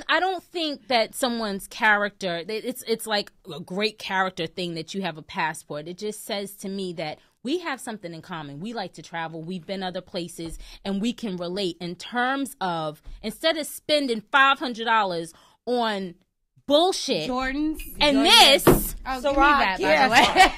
I don't think that someone's character. It's like a great character thing that you have a passport. It just says to me that we have something in common. We like to travel. We've been other places, and we can relate in terms of instead of spending $500 on bullshit Jordans. and this. Oh, give me that, yes.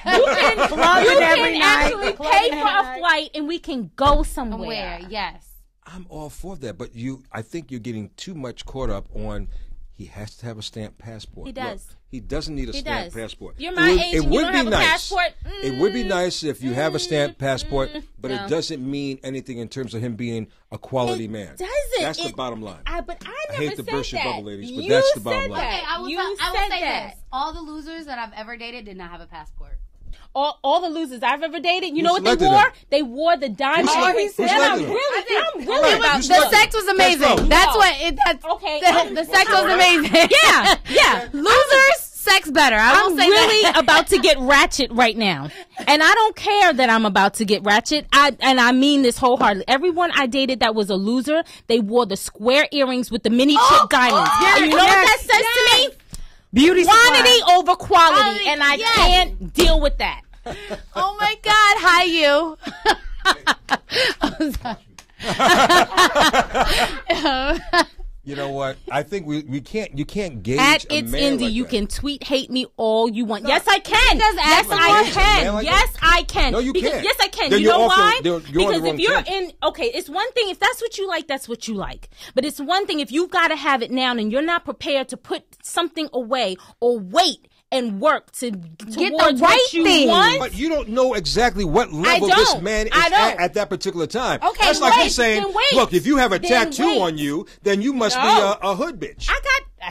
by the way. You every can night. actually pay for a flight, and we can go somewhere. Where? Yes. I'm all for that, but I think you're getting too much caught up on he has to have a stamped passport. He does. Look, he doesn't need a He stamped does. passport. You're my age and you don't have a passport? It would be nice if you have a stamped passport, but no. it doesn't mean anything in terms of him being a quality man. Doesn't. That's the bottom line. But I I never hate to said burst your that. bubble, ladies, but You that's the bottom said line. that. Okay, I will You say said that. this. All the losers that I've ever dated did not have a passport. All the losers I've ever dated, you know what they selected wore? them? They wore the diamond. Who ring. selected And I'm them? really Right, about you The selected sex was Let's amazing. go. That's what it. That's Okay, The sex was amazing. Yeah. Losers, sex better. I I'm will say really that. about to get ratchet right now. And I don't care that I'm about to get ratchet. I mean this wholeheartedly. Everyone I dated that was a loser, they wore the square earrings with the mini chip diamonds. And you know what that says to me? Beauty Quantity supply. over quality. And I yes. can't deal with that. Oh my God! Hi, you. I'm sorry. You know what? I think you can't gauge At a It's man Indy, like you that. can tweet hate me all you want. Yes, I can. Does Yes, act I like can. like Yes, that? I can. No, you Because- can't. Yes, I can. Then You you're know off the- why? you're on the Because wrong if you're tangent. okay, it's one thing if that's what you like, that's what you like. But it's one thing if you got to have it now and you're not prepared to put something away or wait and work to Get towards the right what you thing. want. But you don't know exactly what level this don't. man is I don't. at that particular time. Okay, That's like wait, you saying, then wait. look, if you have a Then tattoo wait. on you, then you must be No. a hood bitch. I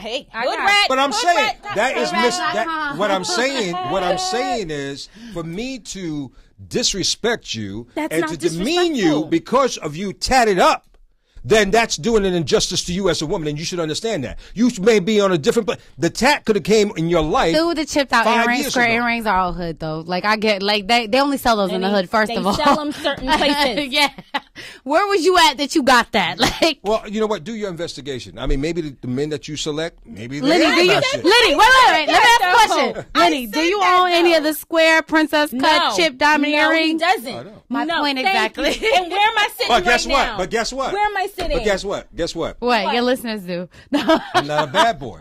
hood got- rat. But I'm hood saying rat, that is hood rat. that. What I'm saying is for me to disrespect you That's and not to demean you disrespectful. because of you tatted up. Then that's doing an injustice to you as a woman, and you should understand that. You may be on a different. The tat could have came in your life. Dude, the chipped out 5 earrings, years square ago. earrings are all hood though. Like I get, like they only sell those in the hood. First they of all, sell them certain places. Yeah, where was you at that you got that? Like, Well, you know what? Do your investigation. I mean, maybe the men that you select, maybe they Lenny, ain't do you? about shit. Lenny, wait. Let me ask a though. question. Lenny, do you own any of the square princess cut chip diamond no, earrings? he doesn't. I know. My No, point thank exactly. you. And where am I sitting But guess right what? now? But guess what? Where am I sitting? But guess what? Guess what? What your listeners do? I'm not a bad boy.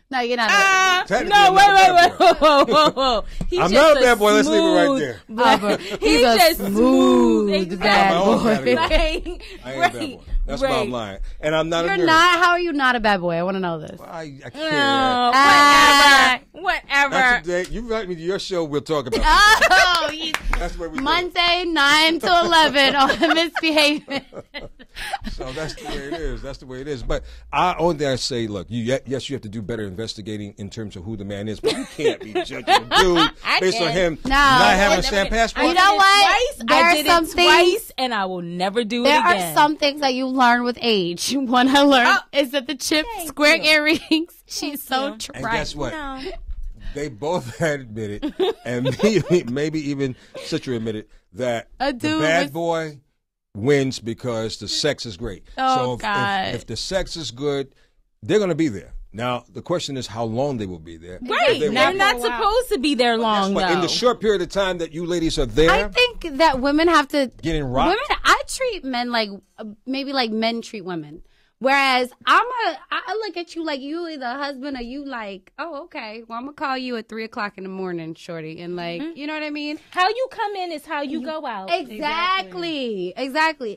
No, you're not. Technically, No, I'm not a bad boy. whoa. He's I'm just not a bad boy. Let's leave it right smooth there. black- He's He's a just smooth smooth. bad I got my own boy. category. Right. I ain't a bad boy. That's why I'm lying. And I'm not a You're nerd. not. How are you not a bad boy? I want to know this. I can't. No, Ah. whatever. That's the day. You invite me to your show, we'll talk about it. Oh, That's where we go. Monday 9 to 11 on Misbehaving. So that's the way it is. That's the way it is. But only thing I say, look, yes, you have to do better investigating in terms of who the man is, but you can't be judging a dude based on him No. not having a stamp passport. You know what? Twice, There I are did some it things- twice, and I will never do There it again. are some things that you learn with age. One I learned is that the chip Thank square you. earrings, she's so you. And trite. guess what? No. They both had admitted, and maybe even Citra admitted, that A the dude bad was- boy wins because the sex is great. Oh, so God. if the sex is good, they're going to be there. Now, the question is how long they will be there. Right. If they They're want- not supposed to be there Guess long, what? though. In the short period of time that you ladies are there, I think that women have to getting rocked. Women, I treat men like maybe like men treat women. Whereas I look at you like you either a husband or you like, oh, okay, well, I'm gonna call you at 3:00 in the morning, shorty, and like, you know what I mean? How you come in is how you go out. Exactly.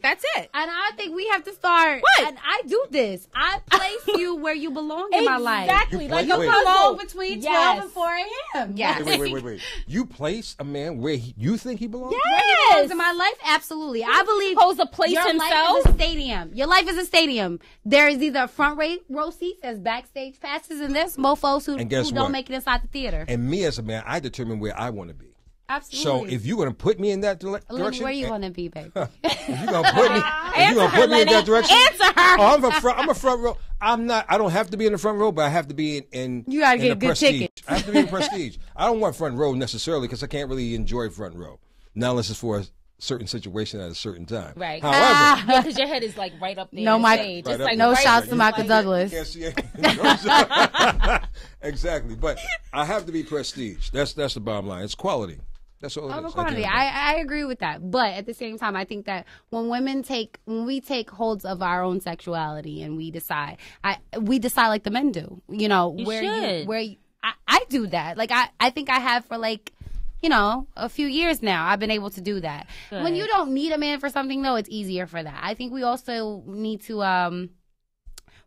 That's it. And I think we have to start. What? And I do this. I place you where you belong in my life. Exactly. You Like play- a wait. puzzle. Between 12 Yes. and 4 a.m. Yes. Wait. You place a man where you think he belongs? Where he belongs in my life, absolutely. I believe supposed to place your himself? life is a stadium. Your life is a stadium. There is either front row seats as backstage passes, and there's mofos who And guess don't what? make it inside the theater. And me as a man, I determine where I want to be. Absolutely. So if you're going to put me in that direction, Lenny, where you want to be, baby? if you're going to put me, in that direction, Answer her. Oh, I'm a front row. I'm not. I don't have to be in the front row, but I have to be in. You gotta in get the a good prestige. ticket. I have to be in prestige. I don't want front row necessarily because I can't really enjoy front row. Now, unless it's for a certain situation at a certain time. Right. However, Yeah, because your head is like right up there. No, on Mike- stage. Right It's up like there. No right shouts up to there. Michael Like- Douglas. can't see it. Exactly, but I have to be prestige. That's the bottom line. It's quality. That's all it Of is. quantity. I agree with that. But at the same time, I think that when we take holds of our own sexuality and we decide like the men do. You know, You should. I do that. Like I think I have for like, you know, a few years now. I've been able to do that. Good. When you don't need a man for something though, it's easier for that. I think we also need to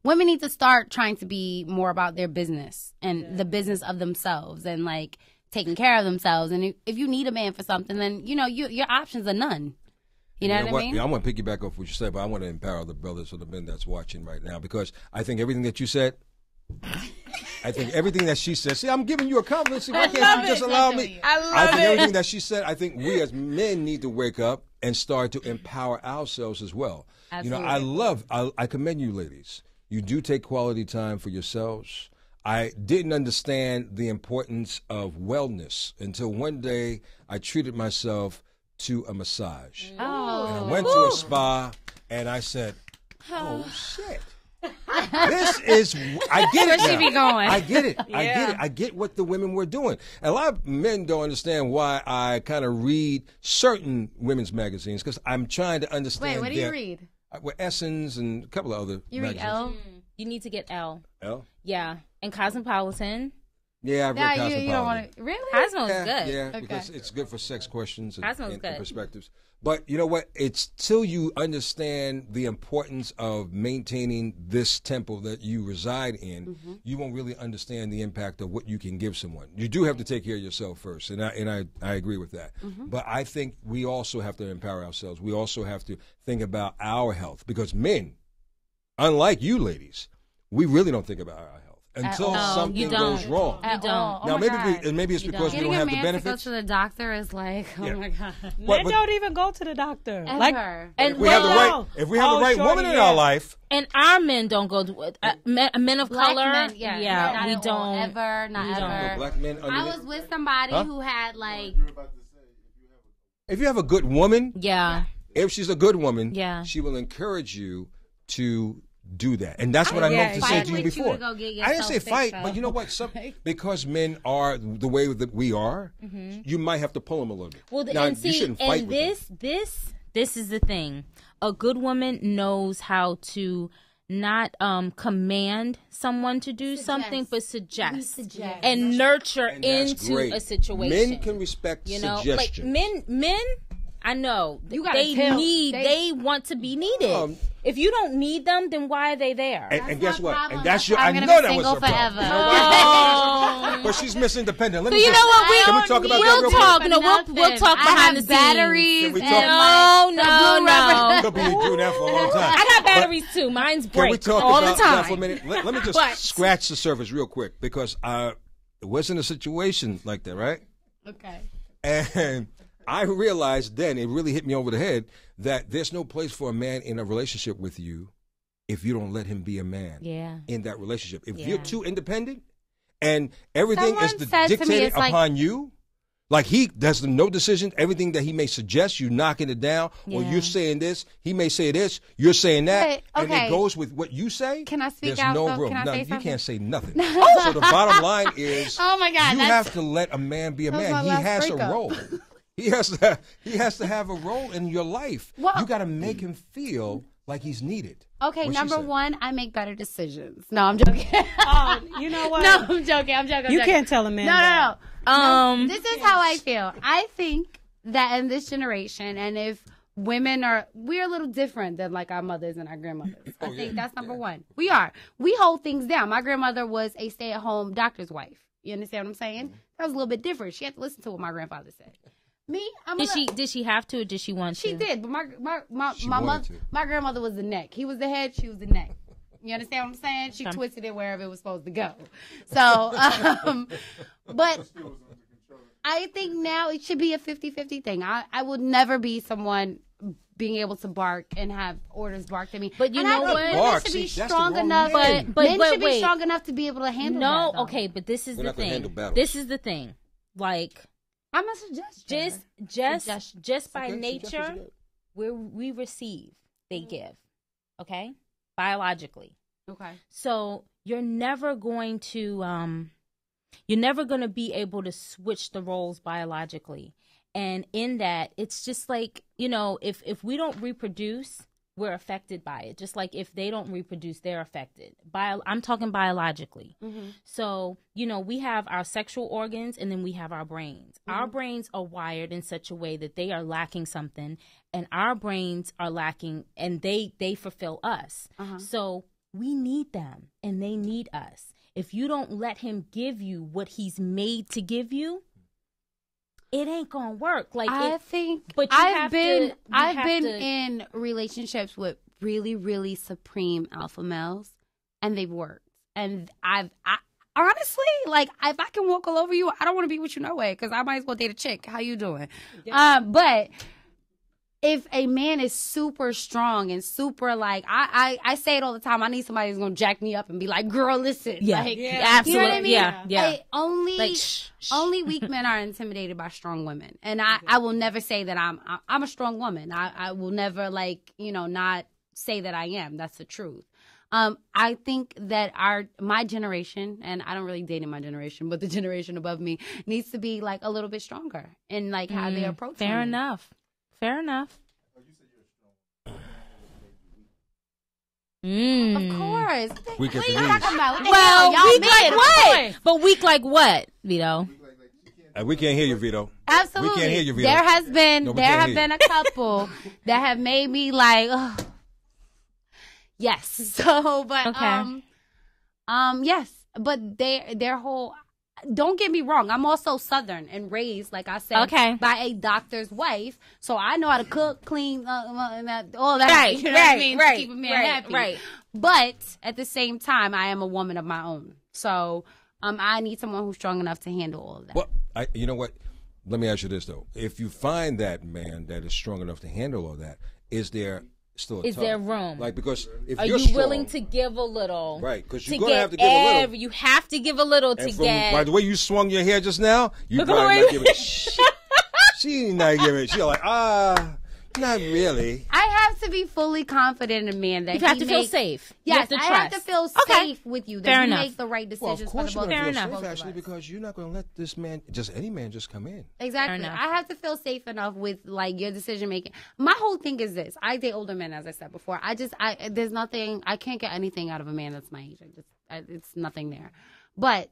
women need to start trying to be more about their business and the business of themselves and like taking care of themselves. And if you need a man for something, then you know your options are none. You know what I mean? Yeah, I want to piggyback off what you said, but I want to empower the brothers or the men that's watching right now because I think everything that you said. I think everything that she said. See, I'm giving you a compliment. See, why can't you just allow me? I think everything that she said. I think we as men need to wake up and start to empower ourselves as well. Absolutely. You know, I commend you, ladies. You do take quality time for yourselves. I didn't understand the importance of wellness until one day I treated myself to a massage. Oh. And I went to a spa and I said, oh, shit. This is, I get it Where she now. be going? I get it. I get Yeah. it. I get what the women were doing. And a lot of men don't understand why I kind of read certain women's magazines because I'm trying to understand. Wait, what do you read? With Essence and a couple of other You read magazines. L? You need to get L. L? Yeah, and Cosmopolitan. Yeah, I've read Yeah, Cosmopolitan. you don't want to. Really? Cosmo's Yeah, good. yeah, Okay. because it's good for sex questions and, Cosmo's and good. perspectives. But you know what? It's till you understand the importance of maintaining this temple that you reside in, you won't really understand the impact of what you can give someone. You do have to take care of yourself first, and I agree with that. But I think we also have to empower ourselves. We also have to think about our health because men, unlike you ladies, we really don't think about our health until all. something You don't. goes wrong. You don't. Oh Now my God. maybe it's You because we Getting don't a have the man benefits. to go to the doctor is like, oh Yeah. my God. Men don't even go to the doctor. Ever. Like, And If we have the well, right, if we have the right shorty, woman in yeah. our life, and our men don't go to men of Black color. men, yeah, not we at don't. all. Ever, not we don't. ever. black men I underneath. was with somebody Huh? who had like, If you have a good woman, Yeah, if she's a good woman, Yeah. she will encourage you to do that. And that's what I Yeah, meant to say fight to you with you before. to go get I didn't yourself say fixed fight, up. but you know what? Because men are the way that we are, you might have to pull them a little bit. Well, now, and see, you shouldn't fight and with them. this is the thing. A good woman knows how to not command someone to do something, but suggest and nurture And that's into great. a situation. Men can respect you know, suggestion. like men. I know You gotta they tell. need. They- They want to be needed. If you don't need them, then why are they there? And guess my what? problem. And that's your. I'm I gonna know be that was single her problem. forever. You know what? But she's Miss Independent. Let So me you just- know what? Can we talk about that we'll real talk. quick? No, we'll talk I behind have the scenes. batteries. Can we and, talk- like, No. She'll be doing that for a long time. I got But- batteries too. Mine's Can we break talk all about the time. that for a minute? Let me just What? scratch the surface real quick because it wasn't a situation like that, right? Okay. And I realized then, it really hit me over the head, that there's no place for a man in a relationship with you if you don't let him be a man Yeah. in that relationship. If Yeah. you're too independent and everything Someone is said to me, dictated it's like- upon you, like he does no decisions, everything that he may suggest, you knocking it down, or Yeah. you're saying this, he may say this, you're saying that, Wait, and okay. it goes with what you say. Can I speak There's out, no though? room. Can I No, say you something? can't say nothing. So the bottom line is, Oh my God, you that's- have to let a man be a That was man. my He last has breakup. a role. He has to have a role in your life. Well- You got to make him feel like he's needed. Okay, What she number said. one, I make better decisions. No, I'm joking. oh, you know what? No, I'm joking. I'm joking. You can't tell a man No, that. no. This is how I feel. I think that in this generation, and if women we're a little different than like our mothers and our grandmothers. I think that's number one. We are. We hold things down. My grandmother was a stay-at-home doctor's wife. You understand what I'm saying? That was a little bit different. She had to listen to what my grandfather said. Me, Did she have to, or did she want to? She did, but my She mother, wanted to. my grandmother was the neck. He was the head. She was the neck. You understand what I'm saying? She twisted it wherever it was supposed to go. So, but I think now it should be a 50-50 thing. I would never be someone being able to bark and have orders barked at me. But you And know I think what? women Bark, should be see, that's the strong wrong enough. man. But men should be wait. strong enough to be able to handle No, that. though. okay, but this is We're the not gonna handle thing. battles. This is the thing. Like, I'm a suggestion. just by Okay, nature, suggestions are good. we receive, they give. Okay, biologically. Okay. So you're never going to be able to switch the roles biologically. And in that, it's just like, if we don't reproduce, we're affected by it. Just like if they don't reproduce, they're affected. I'm talking biologically. Mm-hmm. So, we have our sexual organs and then we have our brains. Mm-hmm. Our brains are wired in such a way that they are lacking something, and our brains are lacking, and they fulfill us. Uh-huh. So we need them and they need us. If you don't let him give you what he's made to give you, it ain't gonna work. Like I think, but you have to- I've been to- in relationships with really, really supreme alpha males, and they've worked. And I honestly, like, if I can walk all over you, I don't want to be with you no way, because I might as well date a chick. How you doing? But if a man is super strong and super, like, I say it all the time, I need somebody who's gonna jack me up and be like, girl, listen. Yeah, Like, absolutely. You know what I mean? Yeah. Only Like, shh. only weak men are intimidated by strong women, and I will never say that I'm a strong woman. I will never, like, not say that I am. That's the truth. I think that my generation, and I don't really date in my generation, but the generation above me needs to be like a little bit stronger in like how they approach. Fair women. enough. Fair enough. Of course. Weak at What the are you knees. talking about? What the Well, hell? Y'all weak like men, what? But weak like what, Vito? We can't hear you, Vito. Absolutely. We can't hear you, Vito. There has been No, we there can't have hear been you. a couple that have made me like, ugh. Yes. So, but Okay. yes, but their whole. Don't get me wrong. I'm also Southern and raised, like I said, Okay. by a doctor's wife. So I know how to cook, clean, all that. Right, You know what I right, mean? right, To keep a man right, happy. right. But at the same time, I am a woman of my own. So I need someone who's strong enough to handle all of that. Well, you know what? Let me ask you this though: if you find that man that is strong enough to handle all that, is there still a Is there room? Like, because if Are you're you strong, willing to give a little? Right, 'cause you're to gonna get have to give a little. You have to give a little to and from, get. by the way you swung your hair just now, you Look probably away. not giving. She not giving. She's like, not really. I have to be fully confident in a man that You have to feel makes- safe. You Yes, have to I trust. have to feel Okay. safe with you. That Fair you enough. make the right Well, decisions of for course the you're both, gonna Fair feel enough. safe, Ashley, because you're not gonna let this man, just any man, just come in. Exactly. enough. I have to feel safe enough with like your decision making. My whole thing is this: I date older men, as I said before. There's nothing. I can't get anything out of a man that's my age. It's nothing there. But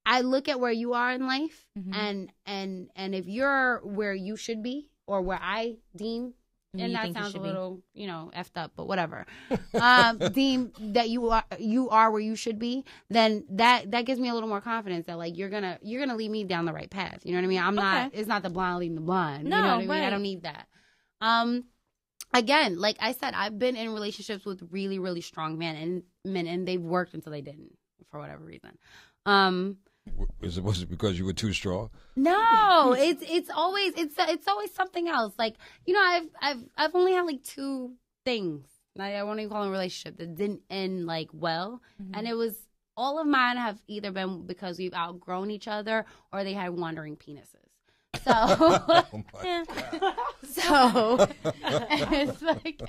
I look at where you are in life, Mm-hmm. and if you're where you should be or where I deem. You And that think you sounds a should be. little, effed up, but whatever. Deem that you are where you should be, then that gives me a little more confidence that like you're gonna lead me down the right path. You know what I mean? I'm not. It's not the blind leading the blind. No, you know what I mean? right. I don't need that. Again, like I said, I've been in relationships with really, really strong men, and they've worked until they didn't for whatever reason. Was it because you were too strong? No, it's always something else. Like, I've only had like two things. Like, I won't even call them a relationship that didn't end like well. Mm-hmm. And it was all of mine have either been because we've outgrown each other or they had wandering penises. So Oh my God. so it's like,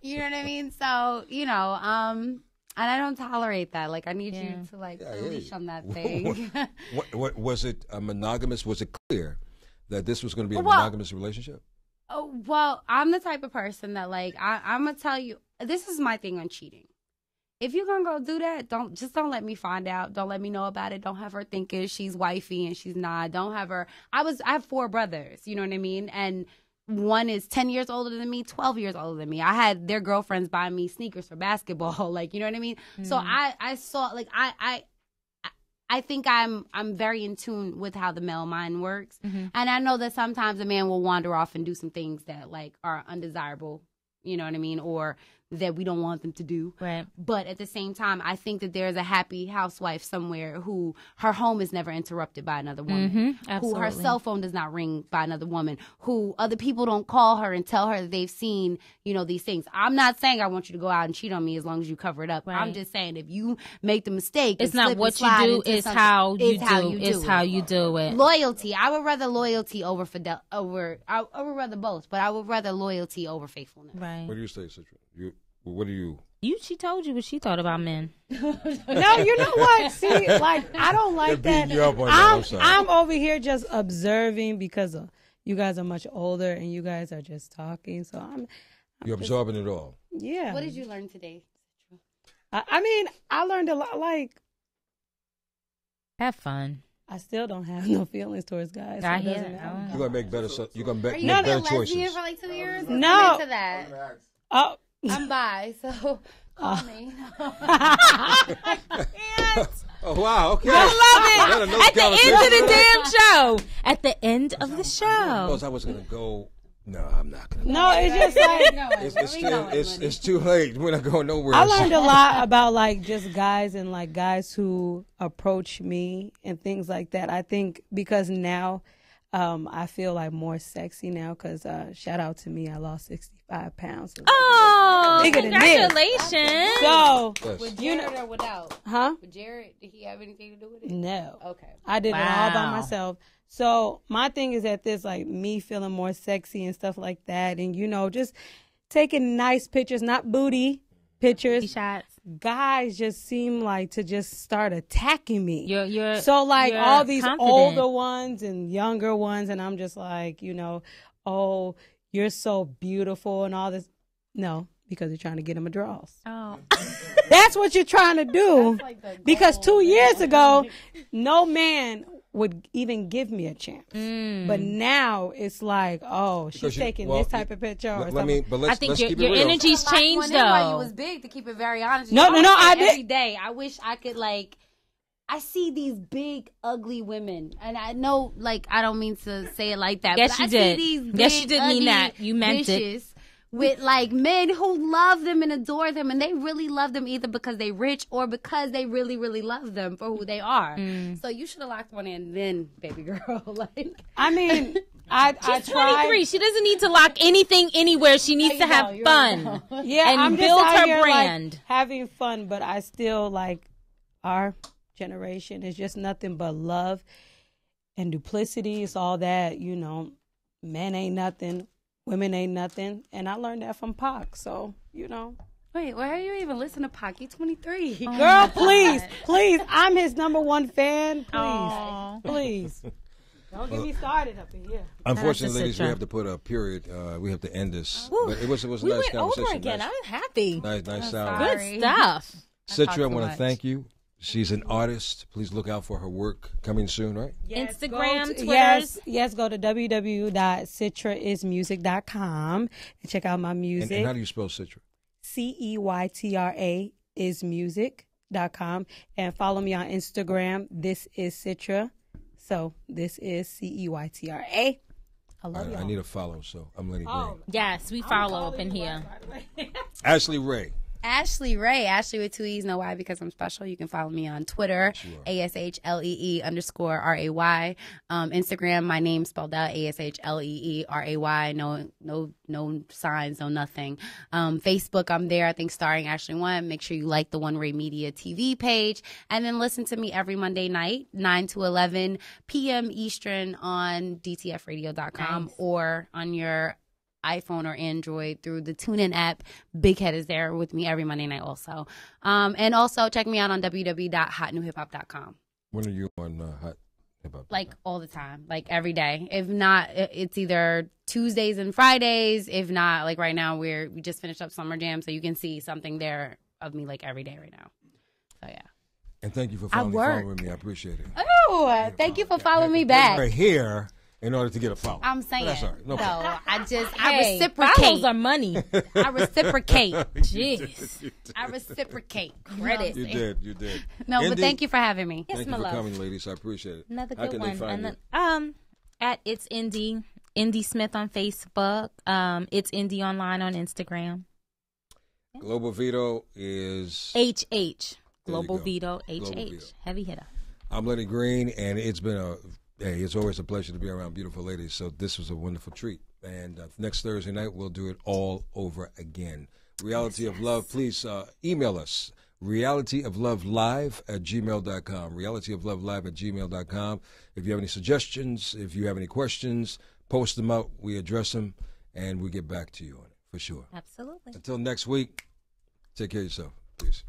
you know what I mean? So, and I don't tolerate that. Like, I need you to like put a leash on that thing. What was it? Monogamous? Was it clear that this was going to be a Well, monogamous relationship? Oh, well, I'm the type of person that like I'm gonna tell you, this is my thing on cheating. If you're gonna go do that, don't let me find out. Don't let me know about it. Don't have her thinking she's wifey and she's not. Don't have her. I have 4 brothers. You know what I mean? And one is 10 years older than me, 12 years older than me. I had their girlfriends buy me sneakers for basketball. Like, you know what I mean? Mm-hmm. So I saw like I think I'm very in tune with how the male mind works. Mm-hmm. And I know that sometimes a man will wander off and do some things that like are undesirable, you know what I mean, or that we don't want them to do. Right. But at the same time, I think that there's a happy housewife somewhere who her home is never interrupted by another woman, who her Absolutely. cell phone does not ring by another woman, who other people don't call her and tell her that they've seen, these things. I'm not saying I want you to go out and cheat on me as long as you cover it up. Right. I'm just saying if you make the mistake, It's and not slip and what you slide do, into it's something, how you it's how do. you It's do how it. you do it. Loyalty. I would rather loyalty over I would rather both, but I would rather loyalty over faithfulness. Right. What do you say, Citra? What do you? She told you what she thought about men. No, you know what? See, like I don't like They're that. beating you up on that. I'm sorry. I'm over here just observing because you guys are much older and you guys are just talking. So I'm You're absorbing it all. yeah. What did you learn today? I mean, I learned a lot. Like Have fun. I still don't have no feelings towards guys. So I it hear doesn't it. matter. You're gonna make better. You're gonna make Are you better been lesbian choices. for like 2 years? No. I'm into that. Oh. I'm bi, so call me. Oh wow! Okay. I What a love note it. At the end of conversation. the damn show. At the end of the show. Because I was gonna go. No, I'm not gonna. No, it's just like It's too late. We're not going nowhere. I learned a lot about like just guys and like guys who approach me and things like that. I think because now I feel like more sexy now because shout out to me, I lost 65 pounds. Oh, Bigger than this. congratulations. So, Yes. With Jared or without? huh? With Jared, did he have anything to do with it? No. Okay. I did it all by Wow. myself. So my thing is that this like me feeling more sexy and stuff like that, and just taking nice pictures, not booty pictures, shots. guys just seem like to just start attacking me. You're so like you're all these confident. older ones and younger ones, and I'm just like, oh, you're so beautiful and all this. No, because you're trying to get them a draws. Oh. That's what you're trying to do. Because 2 years ago, no man would even give me a chance. But now it's like, oh, she's taking this type of picture or something. I think let's keep your it real. energy's changed though. While you was big, to keep it very honest. No, I did. Every day, I wish I could I see these big, ugly women, and I know, I don't mean to say it like that. Yes, but you I did. See these big, Yes, you did mean ugly, that. You meant vicious, it. With men who love them and adore them, and they really love them either because they rich or because they really, really love them for who they are. So you should have locked one in then, baby girl. I mean, I She's tried. 23. She doesn't need to lock anything anywhere. She needs to have fun. Yeah, and I'm build just out her here, brand. having fun, but I still our generation is just nothing but love and duplicity. It's all that, men ain't nothing, women ain't nothing, and I learned that from Pac. So, Wait, why are you even listening to Pac? You're 23. Girl, please, I'm his #1 fan. Aw. Please. Don't get me started up in here. Unfortunately, ladies, we Citra. have to put a period. We have to end this. Woo. But it was a We nice went conversation. over again. Nice, I'm happy. nice sound. Good stuff. Citra, I too want to much. thank you. She's an artist. Please look out for her work coming soon, right? Yes, Instagram, go to- Twitters. Yes, go to www.citraismusic.com and check out my music. And how do you spell Citra? CEYTRA is music.com, and follow me on Instagram. This is Citra. So this is CEYTRA. I love you. I need a follow, so I'm Lenny Green. Yes, we follow up in here. Ashley Rae. Ashley Rae. Ashley with 2 E's. Know why? Because I'm special. You can follow me on Twitter, ASHLEE_RAY. Instagram, my name spelled out, ASHLEERAY. No signs, no nothing. Facebook, I'm there. I think starring Ashley 1. Make sure you like the One Ray Media TV page. And then listen to me every Monday night, 9 to 11 p.m. Eastern on DTFradio.com or on your iPhone or Android through the TuneIn app. Big Head is there with me every Monday night also. And also check me out on www.hotnewhiphop.com. When are you on Hot Hip Hop? All the time, every day. If not, it's either Tuesdays and Fridays. If not, right now we just finished up Summer Jam, so you can see something there of me every day right now. So yeah. And thank you for I following work. me. I appreciate it. Oh, thank you for following me back. We're here in order to get a follow. I'm saying. But that's all right. No problem. So I Hey, reciprocate. follows are money. I reciprocate. Jeez. I reciprocate. Credit. You did. No, but Indy, thank you for having me. Yes, Thank my you for love. coming, ladies. I appreciate it. Another How good can one. they find you? At It's Indy. Indy Smith on Facebook. It's Indy Online on Instagram. Global Veto is... HH. There you Global go. Veto. Global HH. Veto. Heavy hitter. I'm Lenny Green, and it's been it's always a pleasure to be around beautiful ladies. So this was a wonderful treat. And next Thursday night, we'll do it all over again. Reality of Love, please email us. realityoflovelive@gmail.com. realityoflovelive@gmail.com. If you have any suggestions, if you have any questions, post them out. We address them, and we get back to you on it, for sure. Absolutely. Until next week, take care of yourself. Peace.